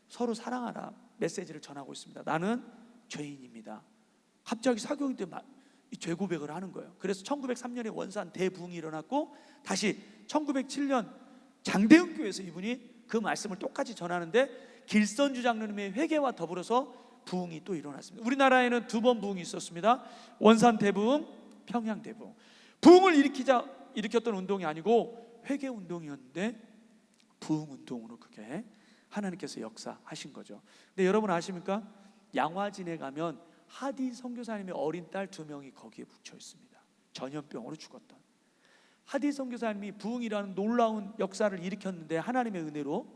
서로 사랑하라 메시지를 전하고 있습니다. 나는 죄인입니다. 갑자기 사경회 때 이 죄고백을 하는 거예요. 그래서 1903년에 원산 대부흥이 일어났고, 다시 1907년 장대흥 교회에서 이분이 그 말씀을 똑같이 전하는데, 길선주 장로님의 회개와 더불어서 부흥이 또 일어났습니다. 우리나라에는 2번 부흥이 있었습니다. 원산 대부흥, 평양 대부흥. 부흥을 일으켰던 운동이 아니고 회개 운동이었는데, 부흥 운동으로 그게 하나님께서 역사하신 거죠. 근데 여러분 아십니까? 양화진에 가면 하디 선교사님의 어린 딸 2명이 거기에 묻혀 있습니다. 전염병으로 죽었던. 하디 선교사님이 부흥이라는 놀라운 역사를 일으켰는데, 하나님의 은혜로,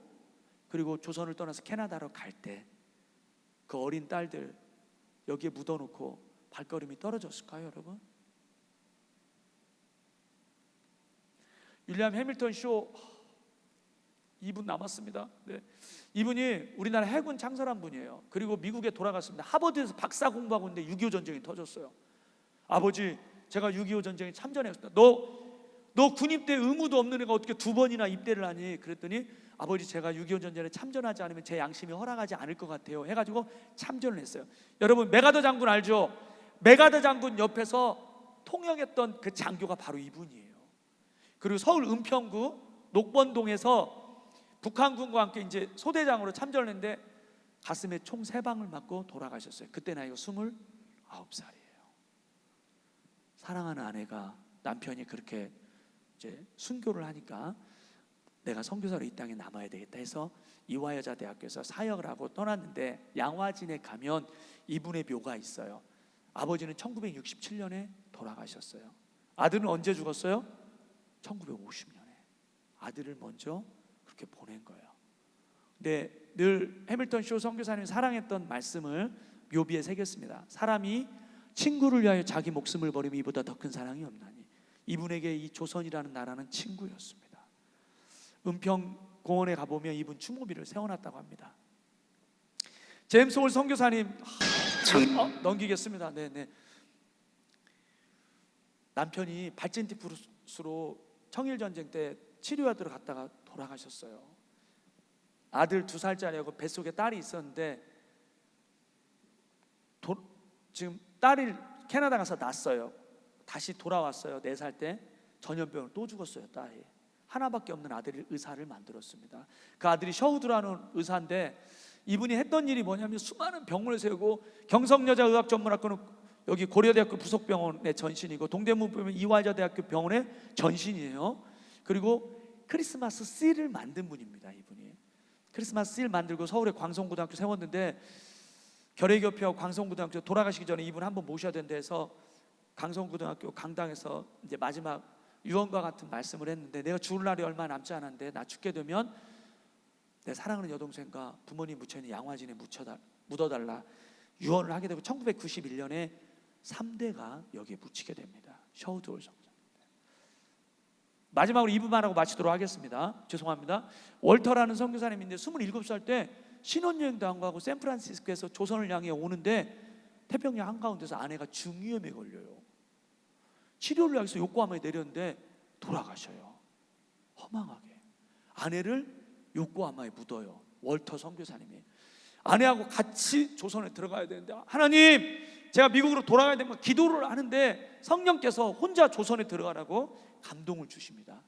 그리고 조선을 떠나서 캐나다로 갈 때 그 어린 딸들 여기에 묻어놓고 발걸음이 떨어졌을까요, 여러분? 윌리엄 해밀턴 쇼 2분 남았습니다. 네. 이분이 우리나라 해군 창설한 분이에요. 그리고 미국에 돌아갔습니다. 하버드에서 박사 공부하고 있는데 6.25 전쟁이 터졌어요. 아버지, 제가 6.25 전쟁에 참전했습니다. 너 군입대 의무도 없는 애가 어떻게 2번이나 입대를 하니? 그랬더니, 아버지, 제가 6.25 전쟁에 참전하지 않으면 제 양심이 허락하지 않을 것 같아요 해가지고 참전을 했어요. 여러분, 메가더 장군 알죠? 메가더 장군 옆에서 통역했던 그 장교가 바로 이분이에요. 그리고 서울 은평구 녹번동에서 북한군과 함께 이제 소대장으로 참전을 했는데 가슴에 총 3방을 맞고 돌아가셨어요. 그때 나이가 29살이에요. 사랑하는 아내가, 남편이 그렇게 이제 순교를 하니까 내가 선교사로 이 땅에 남아야 되겠다 해서 이화여자대학교에서 사역을 하고 떠났는데, 양화진에 가면 이분의 묘가 있어요. 아버지는 1967년에 돌아가셨어요. 아들은 언제 죽었어요? 1950년에. 아들을 먼저 그렇게 보낸 거예요. 근데 늘 해밀턴 쇼 선교사님이 사랑했던 말씀을 묘비에 새겼습니다. 사람이 친구를 위하여 자기 목숨을 버리면 이보다 더 큰 사랑이 없나니. 이분에게 이 조선이라는 나라는 친구였습니다. 은평공원에 가보면 이분 추모비를 세워놨다고 합니다. 제임스 홀 선교사님, 넘기겠습니다. 네네. 남편이 발진티푸스로 청일전쟁 때 치료하러 갔다가 돌아가셨어요. 아들 2살짜리하고 뱃속에 딸이 있었는데, 지금 딸이 캐나다 가서 낳았어요. 다시 돌아왔어요. 4살 때 전염병을 또 죽었어요. 딸이. 하나밖에 없는 아들이 의사를 만들었습니다. 그 아들이 셔우드라는 의사인데, 이분이 했던 일이 뭐냐면 수많은 병원을 세우고, 경성여자의학전문학교는 여기 고려대학교 부속병원의 전신이고, 동대문병원 이화여자대학교 병원의 전신이에요. 그리고 크리스마스 씨를 만든 분입니다. 이분이 크리스마스 씨를 만들고 서울에 광성고등학교 세웠는데, 결의교회와 광성고등학교 돌아가시기 전에 이분 한번 모셔야 된다 해서 광성고등학교 강당에서 이제 마지막 유언과 같은 말씀을 했는데, 내가 죽을 날이 얼마 남지 않았는데 나 죽게 되면 내 사랑하는 여동생과 부모님 묻혀있는 양화진에 묻어달라 유언을 하게 되고, 1991년에 3대가 여기에 묻히게 됩니다. 셔우드홀 성전. 마지막으로 2분만 하고 마치도록 하겠습니다. 죄송합니다. 월터라는 선교사님인데 27살 때 신혼여행도 안 가고 샌프란시스코에서 조선을 향해 오는데 태평양 한가운데서 아내가 중이염에 걸려요. 치료를 하기 위해서 요코하마에 내렸는데 돌아가셔요. 허망하게 아내를 요코하마에 묻어요. 월터 선교사님이. 아내하고 같이 조선에 들어가야 되는데, 하나님 제가 미국으로 돌아가야 되면 기도를 하는데 성령께서 혼자 조선에 들어가라고 감동을 주십니다.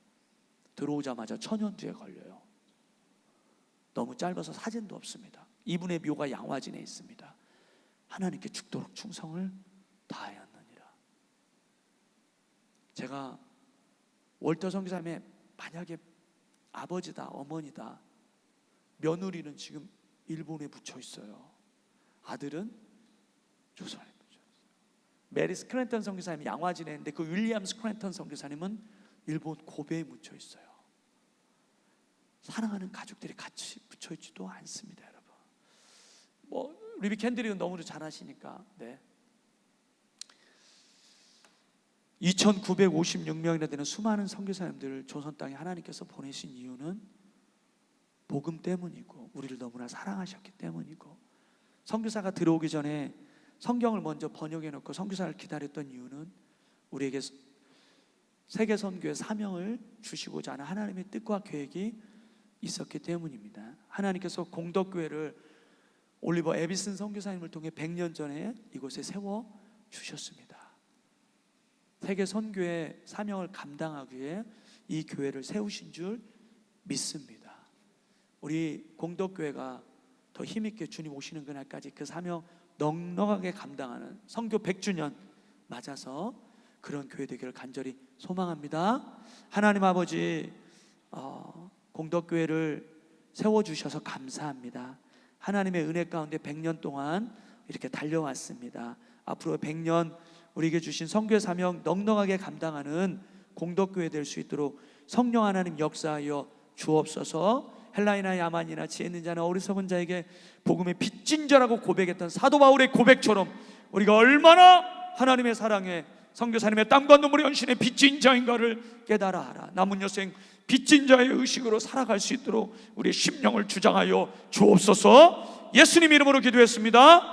들어오자마자 천연두에 걸려요. 너무 짧아서 사진도 없습니다. 이분의 묘가 양화진에 있습니다. 하나님께 죽도록 충성을 다하였느니라. 제가 월터 선교사님의 만약에 아버지다 어머니다, 며느리는 지금 일본에 묻혀 있어요. 아들은 조선에 묻혀 있어요. 메리 스크랜턴 선교사님이 양화진에 있는데 그 윌리엄 스크랜턴 선교사님은 일본 고베에 묻혀 있어요. 사랑하는 가족들이 같이 묻혀 있지도 않습니다, 여러분. 뭐 리비 캔드릭은 너무도 잘하시니까. 네. 2,956명이나 되는 수많은 선교사님들을 조선 땅에 하나님께서 보내신 이유는 복음 때문이고 우리를 너무나 사랑하셨기 때문이고, 선교사가 들어오기 전에 성경을 먼저 번역해 놓고 선교사를 기다렸던 이유는 우리에게 세계 선교의 사명을 주시고자 하는 하나님의 뜻과 계획이 있었기 때문입니다. 하나님께서 공덕교회를 올리버 에비슨 선교사님을 통해 100년 전에 이곳에 세워 주셨습니다. 세계 선교의 사명을 감당하기 위해 이 교회를 세우신 줄 믿습니다. 우리 공덕교회가 더 힘있게 주님 오시는 그날까지 그 사명 넉넉하게 감당하는 선교 100주년 맞아서 그런 교회 되기를 간절히 소망합니다. 하나님 아버지, 공덕교회를 세워주셔서 감사합니다. 하나님의 은혜 가운데 100년 동안 이렇게 달려왔습니다. 앞으로 100년 우리에게 주신 선교의 사명 넉넉하게 감당하는 공덕교회 될 수 있도록 성령 하나님 역사하여 주옵소서. 헬라이나 야만이나 지혜 있는 자나 어리석은 자에게 복음의 빚진 자라고 고백했던 사도 바울의 고백처럼 우리가 얼마나 하나님의 사랑에 선교사님의 땀과 눈물의 헌신에 빚진 자인가를 깨달아 알아 남은 여생 빚진 자의 의식으로 살아갈 수 있도록 우리의 심령을 주장하여 주옵소서. 예수님 이름으로 기도했습니다.